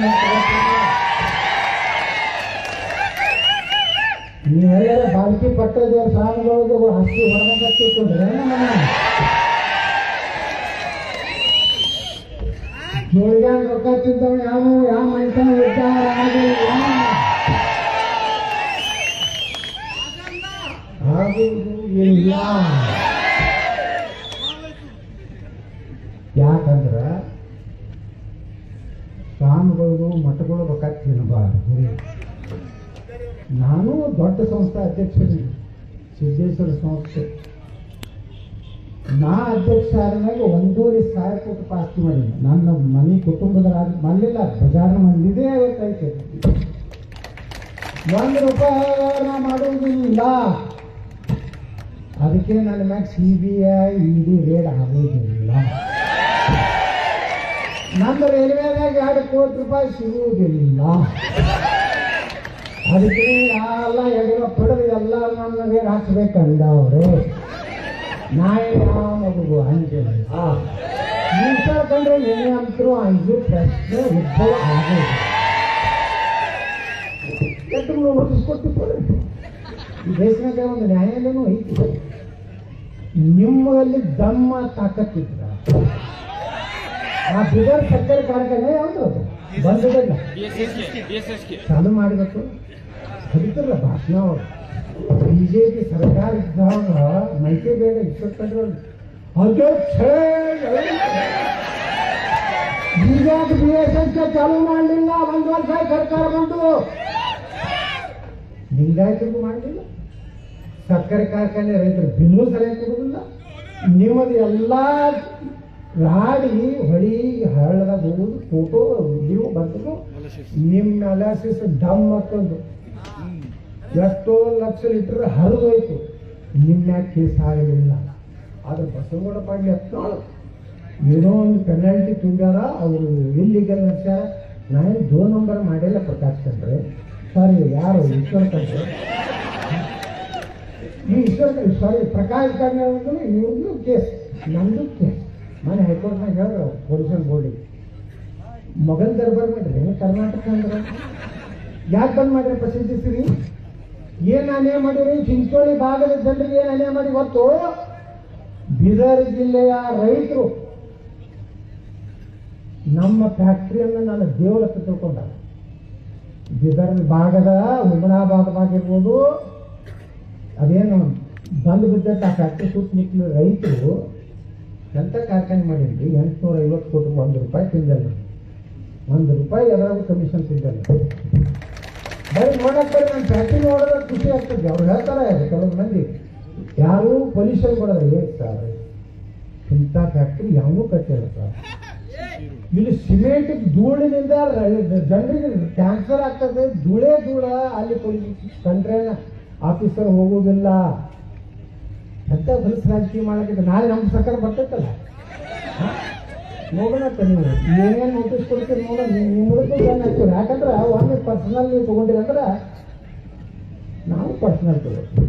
Speaker 1: ನೀವೆಲ್ಲರ ಬಾಲ್ಕಿ ಪಟ್ಟದ ಸಾಲುಗಳಿಗೆ ಹಸಿ ಹೊರಗಟ್ಟಿಕೊಂಡ್ರೆ ಜೋಳಿಗಾನ ರೊಕ್ಕ ತಿಂತವ್ ಯಾವ ಮನುಷ್ಯನ ಉದ್ಧಾರ ಆಗುವುದಿಲ್ಲ. ಯಾಕಂದ್ರ ಸ್ವಾಮಿಗಳು ಮಠಗಳು ರೊಕ್ಕ ತಿನ್ನಬಾರ್ದು. ನಾನು ದೊಡ್ಡ ಸಂಸ್ಥೆ ಅಧ್ಯಕ್ಷರಿದ್ದೆ, ಸಿದ್ದೇಶ್ವರ ಸಂಸ್ಥೆ. ನಾ ಅಧ್ಯಕ್ಷ ಆದಾಗ 1,500 ಕೋಟಿ ಪಾಸ್ತಿ ಮಾಡಿದ್ದೆ. ನನ್ನ ಮನೆ ಕುಟುಂಬದ ಮಾಡಲಿಲ್ಲ, ಬಜಾರ್ನ ಮಂದಿದೆ ಐತೆ. 1 ರೂಪಾಯಿ ನಾ ಮಾಡುವುದಿಲ್ಲ. ಅದಕ್ಕೆ ನನ್ನ ಮ್ಯಾಗ CBI ED ರೇಡ್ ಆಗುವುದಿಲ್ಲ. ನನ್ನ ರೈಲ್ವೆದಾಗ 2 ಕೋಟಿ ರೂಪಾಯಿ ಸಿಗುವುದಿಲ್ಲ. ಅದಕ್ಕೆ ಎಲ್ಲ ಎಡವ ಪಡೆದು ಎಲ್ಲ ನನ್ನ ರೇಡ್ ಹಾಕ್ಬೇಕಂದವ್ರೆ. ಮಗುವು ಹಂಗಿಲ್ಲ. ಈಶ್ವರ್ ಖಂಡ್ರೆ ಏನೇ ಅಂತರೂ ಇದು ಪ್ರಶ್ನೆ ಉದ್ಭವ ಆಗೋದು. ಎಷ್ಟು ಹೊರಡಿಸ್ಕೊಟ್ಟಿದ್ದಾರೆ. ಈ ದೇಶನಾಗ ಒಂದು ನ್ಯಾಯಾಲಯನೂ ಐತಿ. ನಿಮ್ಮಲ್ಲಿ ದಮ್ಮ ತಾಕತ್ತಿದ್ರ ಆ ಬಿದರ್ ಸಕ್ಕರೆ ಕಾರ್ಖಾನೆ ಯಾವುದು ಅದು ಬಂದದಲ್ಲ, ಚಾಲು ಮಾಡಬೇಕು. ಕಲಿತಲ್ಲ ಭಾಷಣ ಅವರು. ಬಿಜೆಪಿ ಸರ್ಕಾರ ಇದ್ದಾಗ ಮೈಕೆ ಬೇಡ ಈಶ್ವರ್ ಖಂಡ್ರೆ ಅಧ್ಯಕ್ಷ ಈಗಾಗ BSS ಚಾಲು ಮಾಡಲಿಲ್ಲ. 1 ವರ್ಷ ಸರ್ಕಾರ ಬಂದು ಲಿಂಗಾಯತರಿಗೂ ಮಾಡಲಿಲ್ಲ. ಸಕ್ಕರೆ ಕಾರ್ಖಾನೆ ರೈತರು ಬಿಲ್ಲು ಸರಿಯಾಗಿ ಕೊಡುವುದಿಲ್ಲ. ನಿಮ್ಮದು ಎಲ್ಲ ರಾಡಿ ಹೊಳಿ ಹಳ್ಳದಾಗ ಹೋಗುದು ಫೋಟೋ ನೀವು ಬರ್ತದೆ. ನಿಮ್ಮ ಅನಾಲಿಸಿಸ್ ಡಮ್ ಮತ್ತೊಂದು ಎಷ್ಟೋ ಲಕ್ಷ ಲೀಟರ್ ಹರಿದೋಯ್ತು. ನಿಮ್ಮ ಕೇಸ್ ಆಗಲಿಲ್ಲ. ಆದ್ರೆ ಬಸವಗೌಡ ಪಾಟೀಲ್ ಎತ್ನಾಳು ಏನೋ ಒಂದು ಪೆನಾಲ್ಟಿ ತುಂಬ್ಯಾರ, ಅವರು ಇಲ್ಲಿಗಲ್ ನಡೆಸ್ಯಾರ. ನಾನು 2 ನಂಬರ್ ಮಾಡಿಲ್ಲ ಪ್ರಕಾಶ್ ಖಂಡ್ರೆ, ಸಾರಿ ಯಾರು ಈಶ್ವರ್ ಖಂಡ್ರೆ. ಈ ಸಾರಿ ಪ್ರಕಾಶ್ ಖಂಡ್ರೆ ಇವ್ರದ್ದು ಕೇಸ್, ನಮ್ದು ಕೇಸ್. ಮನೆ ಹೈಕೋರ್ಟ್ನಾಗ ಹೇಳಿದ್ರು ಪೊಲ್ಯೂಷನ್ ಬೋರ್ಡಿಗೆ ಮೊಘಲ್ ದರ್ಬಾರ್ ಮಾಡಿರಿ ಕರ್ನಾಟಕ ಅಂದ್ರೆ ಯಾಕೆ ಬಂದ್ ಮಾಡಿರಿ ಪ್ರಸಿದ್ಧಿಸಿರಿ? ಏನ್ ಅನ್ಯಾಯ ಮಾಡಿರಿ? ಚಿಂಚೋಳಿ ಭಾಗದ ಜನರಿಗೆ ಏನ್ ಅನ್ಯಾಯ ಮಾಡಿ ಗೊತ್ತು? ಬೀದರ್ ಜಿಲ್ಲೆಯ ರೈತರು ನಮ್ಮ ಫ್ಯಾಕ್ಟ್ರಿಯನ್ನು ನಾನು ದೇವಲತ್ತ ತಿಳ್ಕೊಂಡ. ಬೀದರ್ ಭಾಗದ ಹುಮನಾಬಾದ್ ಆಗಿರ್ಬೋದು, ಅದೇನು ಬಂದು ಬಿದ್ದಕ್ಕೆ ಆ ಫ್ಯಾಕ್ಟ್ರಿ ಸುತ್ತ ನಿಂತಲು ರೈತರು ಎಂಥ ಕಾರ್ಖಾನೆ ಮಾಡಿದ್ರಿ 850 ಕೋಟಿ ₹1 ತಿಂದಲ್ಲ, ₹1 ಎಲ್ಲರಿಗೂ ಕಮಿಷನ್ ತಿಂದಲ್ಲ. ಬರೀ ನೋಡಕ್ಕೆ ಬರೀ ನನ್ನ ಫ್ಯಾಕ್ಟ್ರಿ ನೋಡೋದ್ರೆ ಖುಷಿ ಆಗ್ತದೆ. ಅವ್ರು ಹೇಳ್ತಾರೆ ಕೆಲವು ಮಂದಿ, ಯಾರು ಪೊಲ್ಯೂಷನ್ ಕೊಡೋದು ಏನು ಸರ್, ಇಂಥ ಫ್ಯಾಕ್ಟ್ರಿ ಯಾವೂ ಕಟ್ಟಿಲ್ಲ ಸರ್. ಇಲ್ಲಿ ಸಿಮೆಂಟ್ ಧೂಳಿನಿಂದ ಜನರಿಗೆ ಕ್ಯಾನ್ಸರ್ ಆಗ್ತದೆ. ಧೂಳ ಅಲ್ಲಿ ಕಂಟ್ರಿ ಆಫೀಸರ್ ಹೋಗೋದಿಲ್ಲ. ಅಂತ ಹೊಲಸ ರಾಜಕೀಯ ಮಾಡಕ್ಕೆ ನಾಳೆ ನಮ್ಮ ಸರ್ಕಾರ ಬರ್ತೈತಲ್ಲ, ನೋಡೋಣ ನೀವು ಏನೇನು ನೋಟಿಸ್ ಕೊಡ್ತೀರಿ ನೋಡೋಣ. ನಿಮ್ಮದಕ್ಕೂ ಜನ ಆಗ್ತೀವಿ. ಯಾಕಂದ್ರೆ ಒಮ್ಮೆ ಪರ್ಸನಲ್ ನೀವು ತೊಗೊಂಡಿರಿ ಅಂದ್ರೆ ನಾವು ಪರ್ಸನಲ್ ತಗೋತೀವಿ.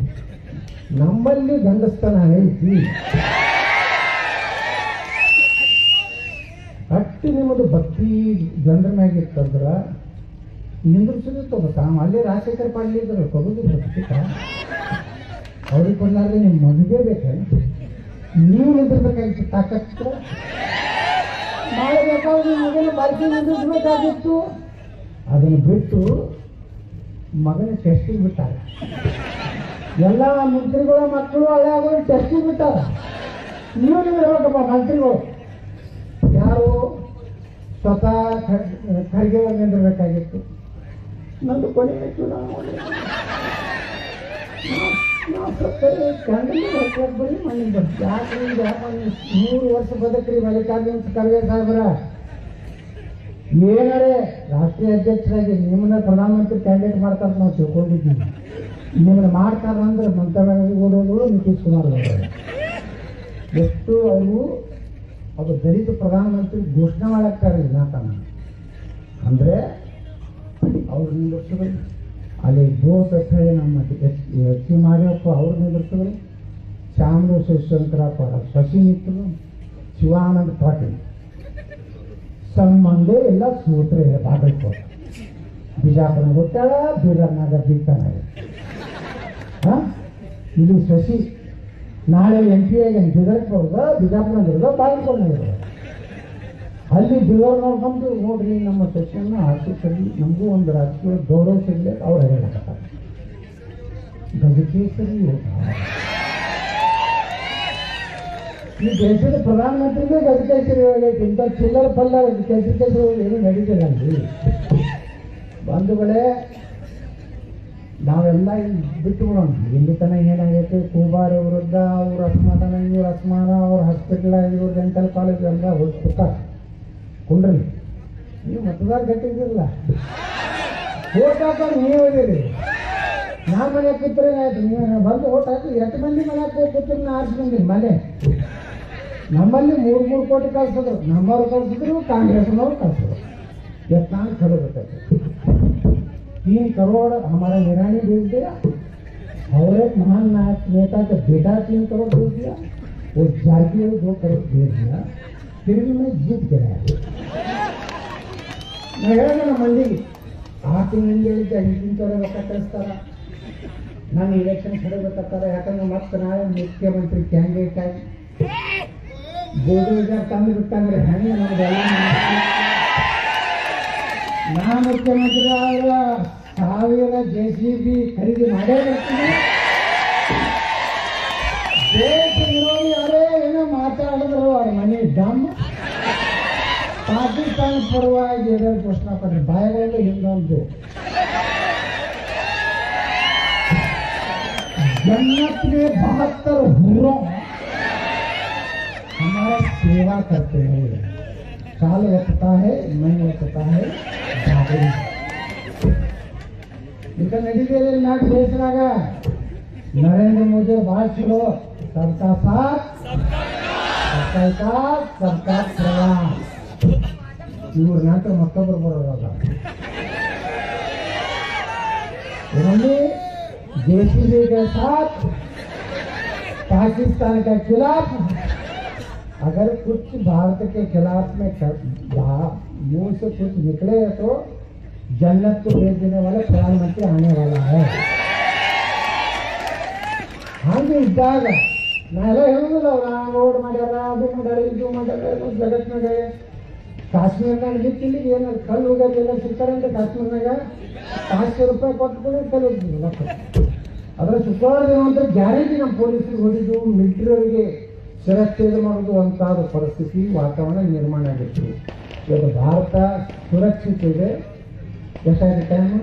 Speaker 1: ನಮ್ಮಲ್ಲಿ ಗಂಡಸ್ತನ ಐತಿ. ಅಷ್ಟು ನಿಮ್ಮದು ಭಕ್ತಿ ಜನರ ಮ್ಯಾಗಿತ್ತಂದ್ರೆ ನಿಂದ್ರಿಸೋದು ತಗೋತ. ಅಲ್ಲಿ ರಾಜಶೇಖರ್ ಪಾಟೀಲ್ ಇದ್ರು ತಗೋದು ಭಕ್ತಿಕ ಅವ್ರಿಗೆ ಕೊಡಲಾರ್ದೆ ನಿಮ್ಮ ಮದುವೆ ಬೇಕಾ? ನೀವು ನಿಂದಿರ್ಬೇಕಾಗಿತ್ತು. ತಾಕತ್ತು ಮಾಡಬೇಕಾದ್ರೆ ಮಗನ ಬಾಕಿ ನಿಂದಿರ್ಬೇಕಾಗಿತ್ತು. ಅದನ್ನು ಬಿಟ್ಟು ಮಗನ ಟೆಸ್ಟಿಗೆ ಬಿಟ್ಟಾರ. ಎಲ್ಲ ಮಂತ್ರಿಗಳ ಮಕ್ಕಳು ಹಳೆಯಾಗಳು ಟೆಸ್ಟಿಗೆ ಬಿಟ್ಟಾರ. ನೀವು ಇರ್ಬೇಕಪ್ಪ ಮಂತ್ರಿಗಳು. ಯಾರು ಸ್ವತಃ ಖರ್ಗೆ ನಿಂದಿರ್ಬೇಕಾಗಿತ್ತು. ನಂದು ಕೊನೆ ಚುನಾವಣೆ ಬರೀ ಮಣ್ಣಿಗೆ ಬರ್ತೀವಿ. ಯಾಕ್ರಿ 100 ವರ್ಷ ಬದುಕ್ರಿ ಮಲ್ಲಿಕಾರ್ಜುನ ಖರ್ಗೆ ಸಾಹೇಬ್ರ. ಏನಾರೇ ರಾಷ್ಟ್ರೀಯ ಅಧ್ಯಕ್ಷರಾಗಿ ನಿಮ್ಮನ್ನ ಪ್ರಧಾನಮಂತ್ರಿ ಕ್ಯಾಂಡಿಡೇಟ್ ಮಾಡ್ತಾರೆ ನಾವು ತಿಳ್ಕೊಂಡಿದ್ದೀವಿ. ನಿಮ್ಮನ್ನ ಮಾಡ್ತಾರಂದ್ರೆ ಮಮತಾ ಬ್ಯಾನರ್ಜಿ ಓಡೋದು, ನಿತೀಶ್ ಕುಮಾರ್ ಓಡೋದು. ಎಷ್ಟು ಅದು ದಲಿತ ಪ್ರಧಾನಮಂತ್ರಿ ಘೋಷಣೆ ಮಾಡಾಕ್ತಾರೆ ವಿನಾತನ ಅಂದರೆ ಅವ್ರು ನಿಂದಿರ್ಸೋದು. ಅಲ್ಲಿ ಬೋಸ್ ಅಂತ ಹೇಳಿ ನಮ್ಮ ಸಿ ಮಾರಿಯಪ್ಪ ಅವ್ರು ನಿಂದಿರ್ಸೋದು. ಚಾಮರಾಜ ಶಿವಶಂಕರಪ್ಪ ಶಶಿ ನಿಂತರು. ಶಿವಾನಂದ ಪಾಟೀಲ್ ಸಂಬಂಧ ಎಲ್ಲ ಸೂತ್ರ ಬಾಗಲಕೋಟೆ ಬಿಜಾಪುರ ಗೊತ್ತಾಳ, ಬೀದರ್ನಾಗ ಬೀಳ್ತಾನಾಗ. ಇದು ಶಶಿ ನಾಳೆ MP ಆಗಿ ಬೀದರ್ಗೆ ಬರೋದ, ಬಿಜಾಪುರನಾಗಿರೋದ, ಬಾಗಲಕೋಟೆನಾಗಿರೋದ. ಅಲ್ಲಿ ಬೀದರ್ ನೋಡ್ಕೊಂಡು ನೋಡ್ರಿ ನಮ್ಮ ಶಶಿಯನ್ನ ಆರ್ಥಿಕಲಿ ನಮಗೂ ಒಂದು ರಾಜಕೀಯ ಗೌರವ ಸಿಗಲಿ ಅವ್ರು ಹೇಳಕತ್ತಾರೆ. ಗಜಕೇಸರಿ ಈ ದೇಶದ ಪ್ರಧಾನಮಂತ್ರಿಗೆ ಗಜಕೇಸರಿ ಹೋಗೈತಿ. ಇಂಥ ಚಿಲ್ಲರ್ ಪಲ್ಲ ಕೇಸರಿ ಏನು ನಡೀತಿಲ್ಲ ಅಲ್ಲಿ. ಬಂಧುಗಳೇ, ನಾವೆಲ್ಲ ಇಲ್ಲಿ ಬಿಟ್ಟು ಬಿಡೋಣ. ಇಲ್ಲಿ ತನಕ ಏನಾಗೈತೆ, ಕೂಬಾರ ವಿರುದ್ಧ ಅವ್ರ ಅಸಮಾಧಾನ, ಇವ್ರ ಅಸಮಾನ, ಅವ್ರ ಹಾಸ್ಪಿಟಲ್, ಇವ್ರ ಡೆಂಟಲ್ ಕಾಲೇಜ್ ಎಲ್ಲ ಹೋಗ್ತಾರೆ ಕುಂಡ್ರಿ. ನೀವು ಮತದಾರ ಗಟ್ಟಿದಿರಲ್ಲ, ಓಟ್ ಹಾಕೋದು ನೀವು ಇದೀರಿ. ನಾ ಮನೆ ಕೂತ್ರೆ ಆಯ್ತು, ನೀವು ಬಂದು ಓಟ್ ಹಾಕಿ. 8 ಮಂದಿ ಮನೆ ಹೋಗಿ ಕೂತ್ರೆ ನಾ 6 ಮಂದಿ ಮನೆ. ನಮ್ಮಲ್ಲಿ 3 ಕೋಟಿ ಕಳ್ಸಿದ್ರು, ನಮ್ಮವ್ರು ಕಳ್ಸಿದ್ರು, ಕಾಂಗ್ರೆಸ್ನವ್ರು ಕಳ್ಸಿದ್ರು. ನಾನು खड़े बताते 3 करोड़ हमारा निरानी भेज दिया और एक महान नेता का बेटा 3 करोड़ भेज दिया, वो जारकिहोली 2 करोड़ भेज दिया. फिर भी मैं जीत गया. मैं ಹೇಳಿದೆ ನಮ್ಮ ಮಂದಿಗೆ 6 ತಿಂಗಳಿಂದ ಹೇಳಿದ್ದೆ 5 ತಿಂಗಳ ರೊಕ್ಕ ಕಳಿಸ್ತಾರ, ನಾನು ಇಲೆಕ್ಷನ್ ಖಡೆ ಬರ್ತಾರೆ. ಯಾಕಂದ್ರೆ ಮತ್ತೆ ನಾಳೆ ಮುಖ್ಯಮಂತ್ರಿ ಕ್ಯಾಂಡಿಡೇಟ್ ಆಗಿ ಗೋಲ್ಡರ್ ತಂದು ಬಿಟ್ಟಂದ್ರೆ ಹೆಂಗೆ ನಮ್ದೆಲ್ಲ. ನಾ ಮುಖ್ಯಮಂತ್ರಿ ಆದ್ರೆ 1000 JCB ಖರೀದಿ ಮಾಡೇ ಬರ್ತೀನಿ. ದೇಶ ವಿರೋಧಿ ಯಾರೇ ಏನೋ ಮಾತಾಡಿದ್ರು ಅವ್ರ ಮನೆ ಡಮ್. ಪಾಕಿಸ್ತಾನ ಪರವಾಗಿ ಏನಾದ್ರು ಘೋಷಣೆ ಪಡ್ರಿ, ಬಾಯಿಗಳಲ್ಲಿ ಹಿಂದೊಂದು जन्नत में 72 हूरों हमारा सेवा करते हैं. काल वचता है, मैं वचता है, इनका नतीजे नाक देशनाग नरेंद्र मोदी बात चलो, सबका साथ, सबका विकास, सबका प्रयास. इवर ನಂತರ ಮತ್ತೊಬ್ಬರು ಬರೋಲ್ಲ. JCB के साथ पाकिस्तान के खिलाफ अगर कुछ भारत के खिलाफ में मुंह से कुछ निकले तो जन्नत को भेज देने वाला प्रधानमंत्री आने वाला है. ಹಾಗೆ ಇದ್ದಾಗ ನಾವೆಲ್ಲ ಹೇಳೋದಿಲ್ಲ, ರೋಡ್ ಮಾಡ್ಯಾರ, ಅದು ಮಾಡ್ಯಾರ, ಇದು ಮಾಡ್ಯಾರ, ಜಗತ್ತಿನಾಗ ಕಾಶ್ಮೀರನಾಗ ನಿಂತಿಲ್ಲಿಗೆ ಏನಾದ್ರು ಕಲ್ಲು ಹೋಗೋದೆಲ್ಲ ಸಿಗ್ತಾರಂತೆ. ಕಾಶ್ಮೀರ್ನಾಗ 500 ರೂಪಾಯಿ ಕೊಟ್ಟು ಕಲ್ಲು ಹೋಗ್ತಿದ್ರು. ಅದರ ಶುಕ್ರವಾರ ದಿನ ಅಂತ ಗ್ಯಾರಂಟಿ ನಮ್ಮ ಪೊಲೀಸರಿಗೆ ಹೊಡಿದು ಮಿಲಿಟರಿಯವರಿಗೆ ಶಿರಚ್ಛೇದ ಮಾಡೋದು ಅಂತಾದ ಪರಿಸ್ಥಿತಿ ವಾತಾವರಣ ನಿರ್ಮಾಣ ಆಗಿತ್ತು. ಇವತ್ತು ಭಾರತ ಸುರಕ್ಷಿತ ಇದೆ. ಎಷ್ಟಾಗಿದೆ ಟೈಮ್?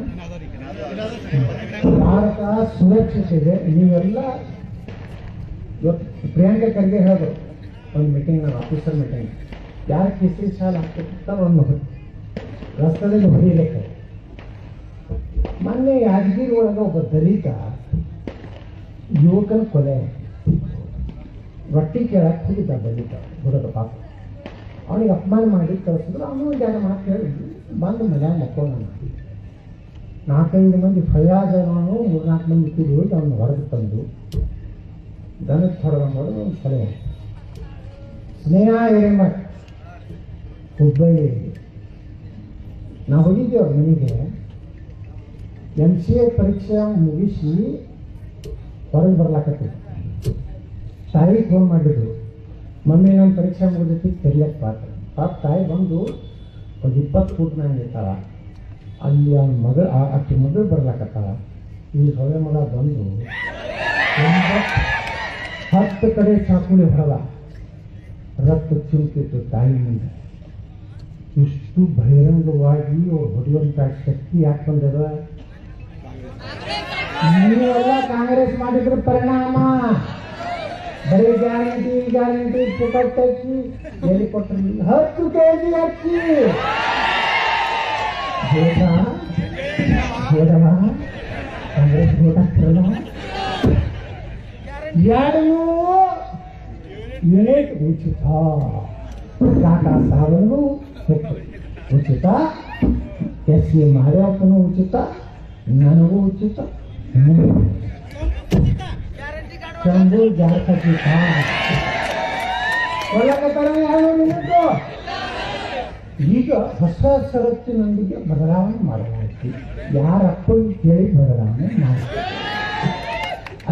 Speaker 1: ಭಾರತ ಸುರಕ್ಷಿತ ಇದೆ. ನೀವೆಲ್ಲ ಇವತ್ತು ಪ್ರಿಯಾಂಕಾ ಖರ್ಗೆ ಹೇಳಿದ್ರು ಒಂದು ಮೀಟಿಂಗ್, ಆಫೀಸರ್ ಮೀಟಿಂಗ್, ಯಾರು ಕಿಸಿ ಸಾಲ ಹಾಕ್ತಿರ್ತಾರೆ ಒಂದು ರಸ್ತೆಯಲ್ಲಿ ಹೊಡಿಲಿಕ್ಕೆ. ಮೊನ್ನೆ ಯಾದಗಿರಿ ಒಳಗೆ ಒಬ್ಬ ದಲಿತ ಯುವಕನ ಕೊಲೆ, ರೊಟ್ಟಿ ಕೇಳಕ್ಕೆ ಹೋಗಿದ್ದ ದಲಿತ ಹುಡುಗ ಪಾಪ. ಅವನಿಗೆ ಅಪಮಾನ ಮಾಡಿ ಕಳಿಸಿದ್ರು. ಅವನು ಒಂದು ಎರಡು ಮಾತು ಹೇಳಿ ಬಂದು ಮನ್ಯಾಗ ಮಕ್ಕೋಣ. 4-5 ಮಂದಿ ಫಯಾಜ್ ಅವನು 3-4 ಮಂದಿ ಕೂಡಿ ಹೋಗಿ ಅವನು ಹೊರಗೆ ತಂದು ದನಕ್ಕೆ ಹೊರಗೊಂಡು ಒಂದು ಕೊಲೆ. ಸ್ನೇಹ ಹಿರೇಮಠ್ ಹುಬ್ಬಳ್ಳಿ, ನಾವು ಹೋಗಿದ್ದೇವೆ ಅವ್ರ ಮನೆಗೆ. MCA ಪರೀಕ್ಷೆ ಮುಗಿಸಿ ಹೊರಗೆ ಬರ್ಲಾಕತ್ತೀವಿ. ತಾಯಿಗೆ ಫೋನ್ ಮಾಡಿದ್ರು, ಮಮ್ಮಿ ನನ್ನ ಪರೀಕ್ಷೆ ಮುಗಿದೈತಿ ತೆರಿಯಕ್ಕೆ ಪಾಪ ತಾಯಿ ಬಂದು ಒಂದು 20 ಫೂಟ್ ಮ್ಯಾಗ ಇರ್ತಾಳ. ಅಲ್ಲಿ ಅವ್ನ ಮಗಳು ಅಕ್ಕಿ ಮಗಳು ಬರ್ಲಾಕತ್ತಾಳ. ಈ ಸೊಳೆ ಮಗ ಬಂದು 10 ಕಡೆ ಚಾಕುಲಿ ಹೊಡೆದ. ರಕ್ತ ಚಿಂತಿತ್ತು ತಾಯಿ ಮುಂದೆ. ಇಷ್ಟು ಬಹಿರಂಗವಾಗಿ ಅವ್ರು ಹೊಡೆಯುವಂಥ ಶಕ್ತಿ ಯಾಕೆ ಬಂದದ? ನೀವೆಲ್ಲ ಕಾಂಗ್ರೆಸ್ ಮಾಡಿದ್ರ ಪರಿಣಾಮ. ಬರೀ ಗ್ಯಾರಂಟಿ ಪುಕಟ್ ಅಕ್ಕಿ ಎಲ್ಲಿ ಕೊಟ್ಟರು? 10 kg ಅಕ್ಕಿ ಬೇಡವಾ? ಕಾಂಗ್ರೆಸ್ ಓಟ್ ಹಾಕ್ತಾರಲ್ಲ. 200 ಯೂನಿಟ್ ಉಚಿತ. ಟಾಟಾ ಸಾಬನು ಉಚಿತ, SC ಮಾರ್ಯಪ್ಪನು ಉಚಿತ, ನನಗೂ ಉಚಿತ. ಶಂಭು ಜಾರಕಿ ಈಗ ಹೊಸ ಷರತ್ತಿನೊಂದಿಗೆ ಬದಲಾವಣೆ ಮಾಡಲಾಯಿತು. ಯಾರ ಅಪ್ಪಗೆ ಕೇಳಿ ಬದಲಾವಣೆ ಮಾಡ್ತೀವಿ.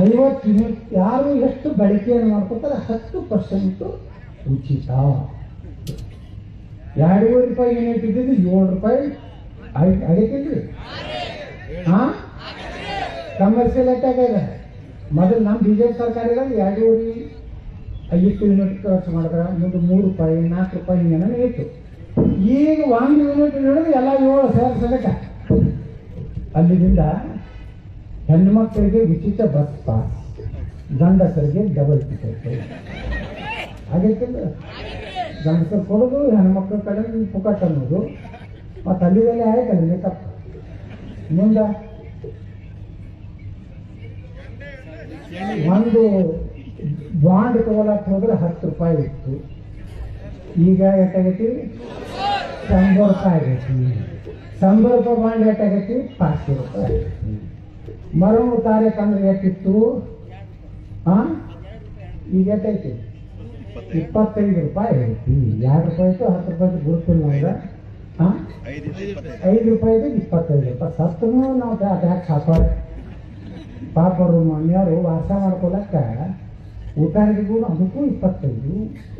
Speaker 1: 50 ಯೂನಿಟ್ ಯಾರು ಎಷ್ಟು ಬಳಕೆಯನ್ನು ಮಾಡ್ಕೊತಾರೆ 10% ಉಚಿತ. 2.5 ರೂಪಾಯಿ ಯೂನಿಟ್ ಇದ್ದಿದ್ದು 7 ರೂಪಾಯಿ ಆಗೈತಿಲ್ರಿ? ಹಾಂ, ಕಮರ್ಷಿಯಲ್ ಎಟ್ಟಾಗಿದೆ. ಮೊದಲು ನಮ್ಮ BJP ಸರ್ಕಾರ ಇರೋದು 2.5 ಯೂನಿಟ್ ಖರ್ಚು ಮಾಡಿದ್ರೆ ಮುಂದೆ 3 ರೂಪಾಯಿ 4 ರೂಪಾಯಿ ಹಿಂಗೇನೋ ಇತ್ತು. ಈಗ 1 ಯೂನಿಟ್ ಹಿಡಿದು ಎಲ್ಲ 7,000 ಸದಕ. ಅಲ್ಲಿಂದ ಹೆಣ್ಮಕ್ಕಳಿಗೆ ಉಚಿತ ಬಸ್ ಪಾಸ್, ಗಂಡಸರಿಗೆ ಡಬಲ್ ಟಿಕೆಟ್ ಆಗೈತಿಲ್ಲ? ಗಂಡಸರು ಕೊಡೋದು, ಹೆಣ್ಮಕ್ಳ ಕಡೆ ಪುಕಟ್ ಅನ್ನೋದು. ಮತ್ತು ಅಲ್ಲಿದಲ್ಲಿ ಆಯ್ತಲ್ಲ ತಪ್ಪು. ಮುಂದೆ ಒಂದು ಬಾಂಡ್ ತಗೊಳಕ್ಕೆ ಹೋದ್ರೆ 10 ರೂಪಾಯಿ ಇತ್ತು. ಈಗ ಎಷ್ಟಾಗೈತಿ? 100 ರೂಪಾಯಿ ಆಗೈತಿ. 100 ರೂಪಾಯಿ ಬಾಂಡ್ ಎಷ್ಟಾಗೈತಿ? 500 ರೂಪಾಯಿ ಆಗೈತಿ. ಮರವು ತಾರೀಕಂದ್ರೆ ಎಷ್ಟಿತ್ತು? ಹಾಂ, ಈಗ ಎಷ್ಟೈತಿ? 25 ರೂಪಾಯಿ ಆಗೈತಿ. 2 ರೂಪಾಯಿತು 10 ರೂಪಾಯಿ ಗುರುತಿಲ್ಲ ಅಂದ್ರೆ. ಹಾಂ, 5 ರೂಪಾಯಿದು 25 ರೂಪಾಯಿ. ಸತ್ತೂ ನಾವು ಟ್ಯಾಕ್ಸ್ ಹಾಕೋರೆ. ಪಾಪ ಅವರು ಮನೆಯವರು ವಾಸ ಮಾಡ್ಕೊಳಕ್ಕ ಊಟಾರಿಗೂ ಅದಕ್ಕೂ 25.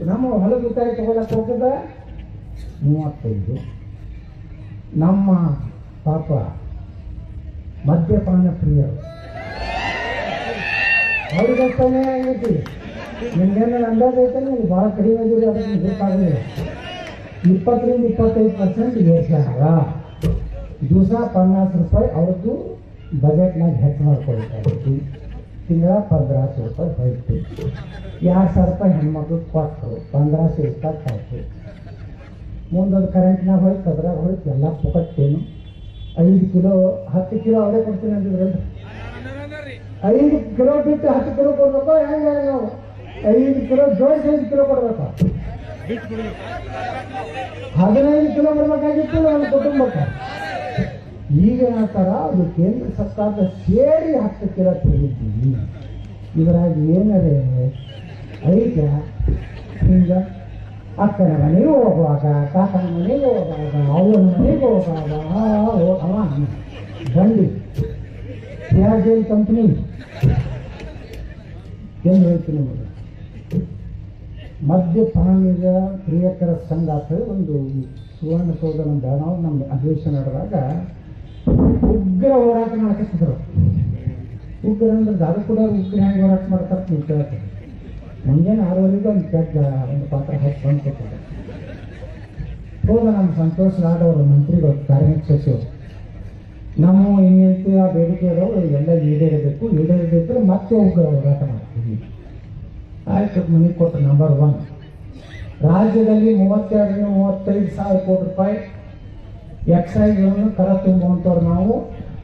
Speaker 1: ನಮ್ಮ ಹೊಲದ ಊಟಾರಿ ತಗೊಳಕ್ಕೆ ಹೋಗದ 35. ನಮ್ಮ ಪಾಪ ಮದ್ಯಪಾನ ಪ್ರಿಯರು ಅವ್ರಿಗಷ್ಟೇ ಆಗೈತಿ. ನಿಮ್ಗೇನು ಅಂದಾಜು ಐತೆ? ನೀವು ಭಾಳ ಕಡಿಮೆ ಆಗಿರಿ, ಅದಕ್ಕೆ ಬೇಕಾಗಲಿಲ್ಲ. 20-25% ಏರ್ಸ್ಯಾರ. ದಿವಸ 50 ರೂಪಾಯಿ ಅವ್ರದ್ದು ಬಜೆಟ್ನಾಗ ಹೆಚ್ಚು ಮಾಡ್ಕೊಳ್ತಾಯಿತ್ತು. ತಿಂಗಳ 1500 ರೂಪಾಯಿ ಹೋಯ್ತು. 2,000 ರೂಪಾಯಿ ಹೆಣ್ಮಕ್ಳು ಕೊಟ್ಟರು, 1500 ರೂಪಾಯಿ ಆಯ್ತು. ಮುಂದೊಂದು ಕರೆಂಟ್ನಾಗ ಹೋಯ್ತು, ಅದ್ರಾಗ ಹೋಯ್ತು, ಎಲ್ಲ ಪುಕಟ್ಟೇನು. 5 ಕಿಲೋ 10 ಕಿಲೋ ಅವರೇ ಕೊಡ್ತೀನಿ ಅಂತಿದ್ರಲ್ಲ. 5 ಕಿಲೋ ಬಿಟ್ಟು 10 ಕಿಲೋ ಕೊಡ್ಬೇಕು. ಹೆಂಗೆ ನಾವು 5 ಕಿಲೋ ಜೋಡಿಸಿ 5 ಕಿಲೋ ಕೊಡ್ಬೇಕು. 15 ಕಿಲೋ ಕೊಡ್ಬೇಕಾಗಿತ್ತು ನನ್ನ ಕುಟುಂಬಕ್ಕೆ. ಈಗ ಹೇಳ್ತಾರ ಅದು ಕೇಂದ್ರ ಸರ್ಕಾರದ ಸೇರಿ 10 ಕಿಲೋ ತೆಗಿತೀವಿ. ಇದರಾಗ ಏನರೇ ಐತೆ? ಹಿಂಗೆ ಅಕ್ಕನ ಮನೆಗೆ ಹೋಗುವಾಗ, ಕಾಕನ ಮನೆಗೆ ಹೋಗುವಾಗ, ಅವನ ಮನೆಗೆ ಹೋಗುವಾಗ ಅವ ಬಂಡಿ ಸಿಯಾಜೇಲ್ ಕಂಪ್ನಿ ಏನು ಹೇಳ್ತೀನಿ ನಿಮಗೆ. ಮದ್ಯಪಾನದ ಪ್ರಿಯಕರ ಸಂಘ ಅಂತ ಹೇಳಿ ಒಂದು ಸುವರ್ಣಸೌಧ ನಮ್ಮ ಬೆಳಗಾವಿ ನಮ್ಮ ಅಧಿವೇಶನ ನಡೆದಾಗ ಉಗ್ರ ಹೋರಾಟ ಮಾಡಕತ್ತಿದ್ರು. ಉಗ್ರ ಅಂದ್ರೆ ದಾರು ಕೂಡ ಉಗ್ರ ಹೆಂಗೆ ಹೋರಾಟ ಮಾಡ್ತಾರೆ ನೀವು ಕೇಳ್ತಾರೆ. ಮುಂಜಾನೆ 6 ಒಂದು ಪೆಗ್ ಒಂದು ಪಾತ್ರ ಹಾಕಿ ಬಂದು ಕೊಡ್ತಾರೆ. ಹೋದ ನಮ್ಮ ಸಂತೋಷ್ ಲಾಡ್ ಅವರು ಮಂತ್ರಿಗಳು, ಕಾರ್ಮಿಕ ಸಚಿವರು, ನಾವು ಇನ್ನಿಂತ ಆ ಬೇಡಿಕೆಗಳು ಎಲ್ಲ ಈಡೇರಬೇಕು, ಈಡೇರದಿದ್ದರೆ ಮತ್ತೆ ಉಗ್ರ ಹೋರಾಟ ಮಾಡ್ತೀವಿ. ಆಯ್ತು, ಮನೆ ಕೊಟ್ಟರು. ನಂಬರ್ 1, ರಾಜ್ಯದಲ್ಲಿ 32-35 ಸಾವಿರ ಕೋಟಿ ರೂಪಾಯಿ ಎಕ್ಸೈಸ್ಗಳನ್ನು ಕರ ತುಂಬುವಂಥವ್ರು ನಾವು.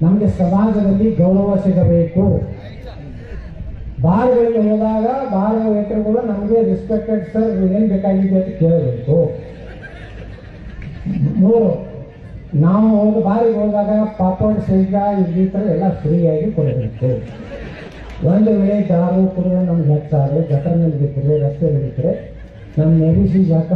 Speaker 1: ನಮಗೆ ಸಮಾಜದಲ್ಲಿ ಗೌರವ ಸಿಗಬೇಕು. ಬಾರ್ಗಳಿಗೆ ಹೋದಾಗ ಬಾರ್ ವೇಟರ್ಗಳು ನಮಗೆ ರೆಸ್ಪೆಕ್ಟೆಡ್ ಸರ್ ಏನು ಬೇಕಾಗಿದೆ ಅಂತ ಕೇಳಬೇಕು. 3, ನಾವು ಬಾರಿಗೆ ಹೋದಾಗ ಪಾಪಡ್ ಸಹಿತ ಈ ಥರ ಎಲ್ಲ ಫ್ರೀಯಾಗಿ ಕೊಡಬೇಕು. ಒಂದು ವೇಳೆ ದಾರು ಕುಡಿದ್ರೆ ನಮ್ಗೆ ಹೆಚ್ಚಾದರೆ ಗಟರ್ನಲ್ಲಿ ಬಿದ್ದರೆ, ರಸ್ತೆಯಲ್ಲಿ ಬಿದ್ದರೆ ನಮ್ಮ ನೆಲೆಸಿ ಜಾಕ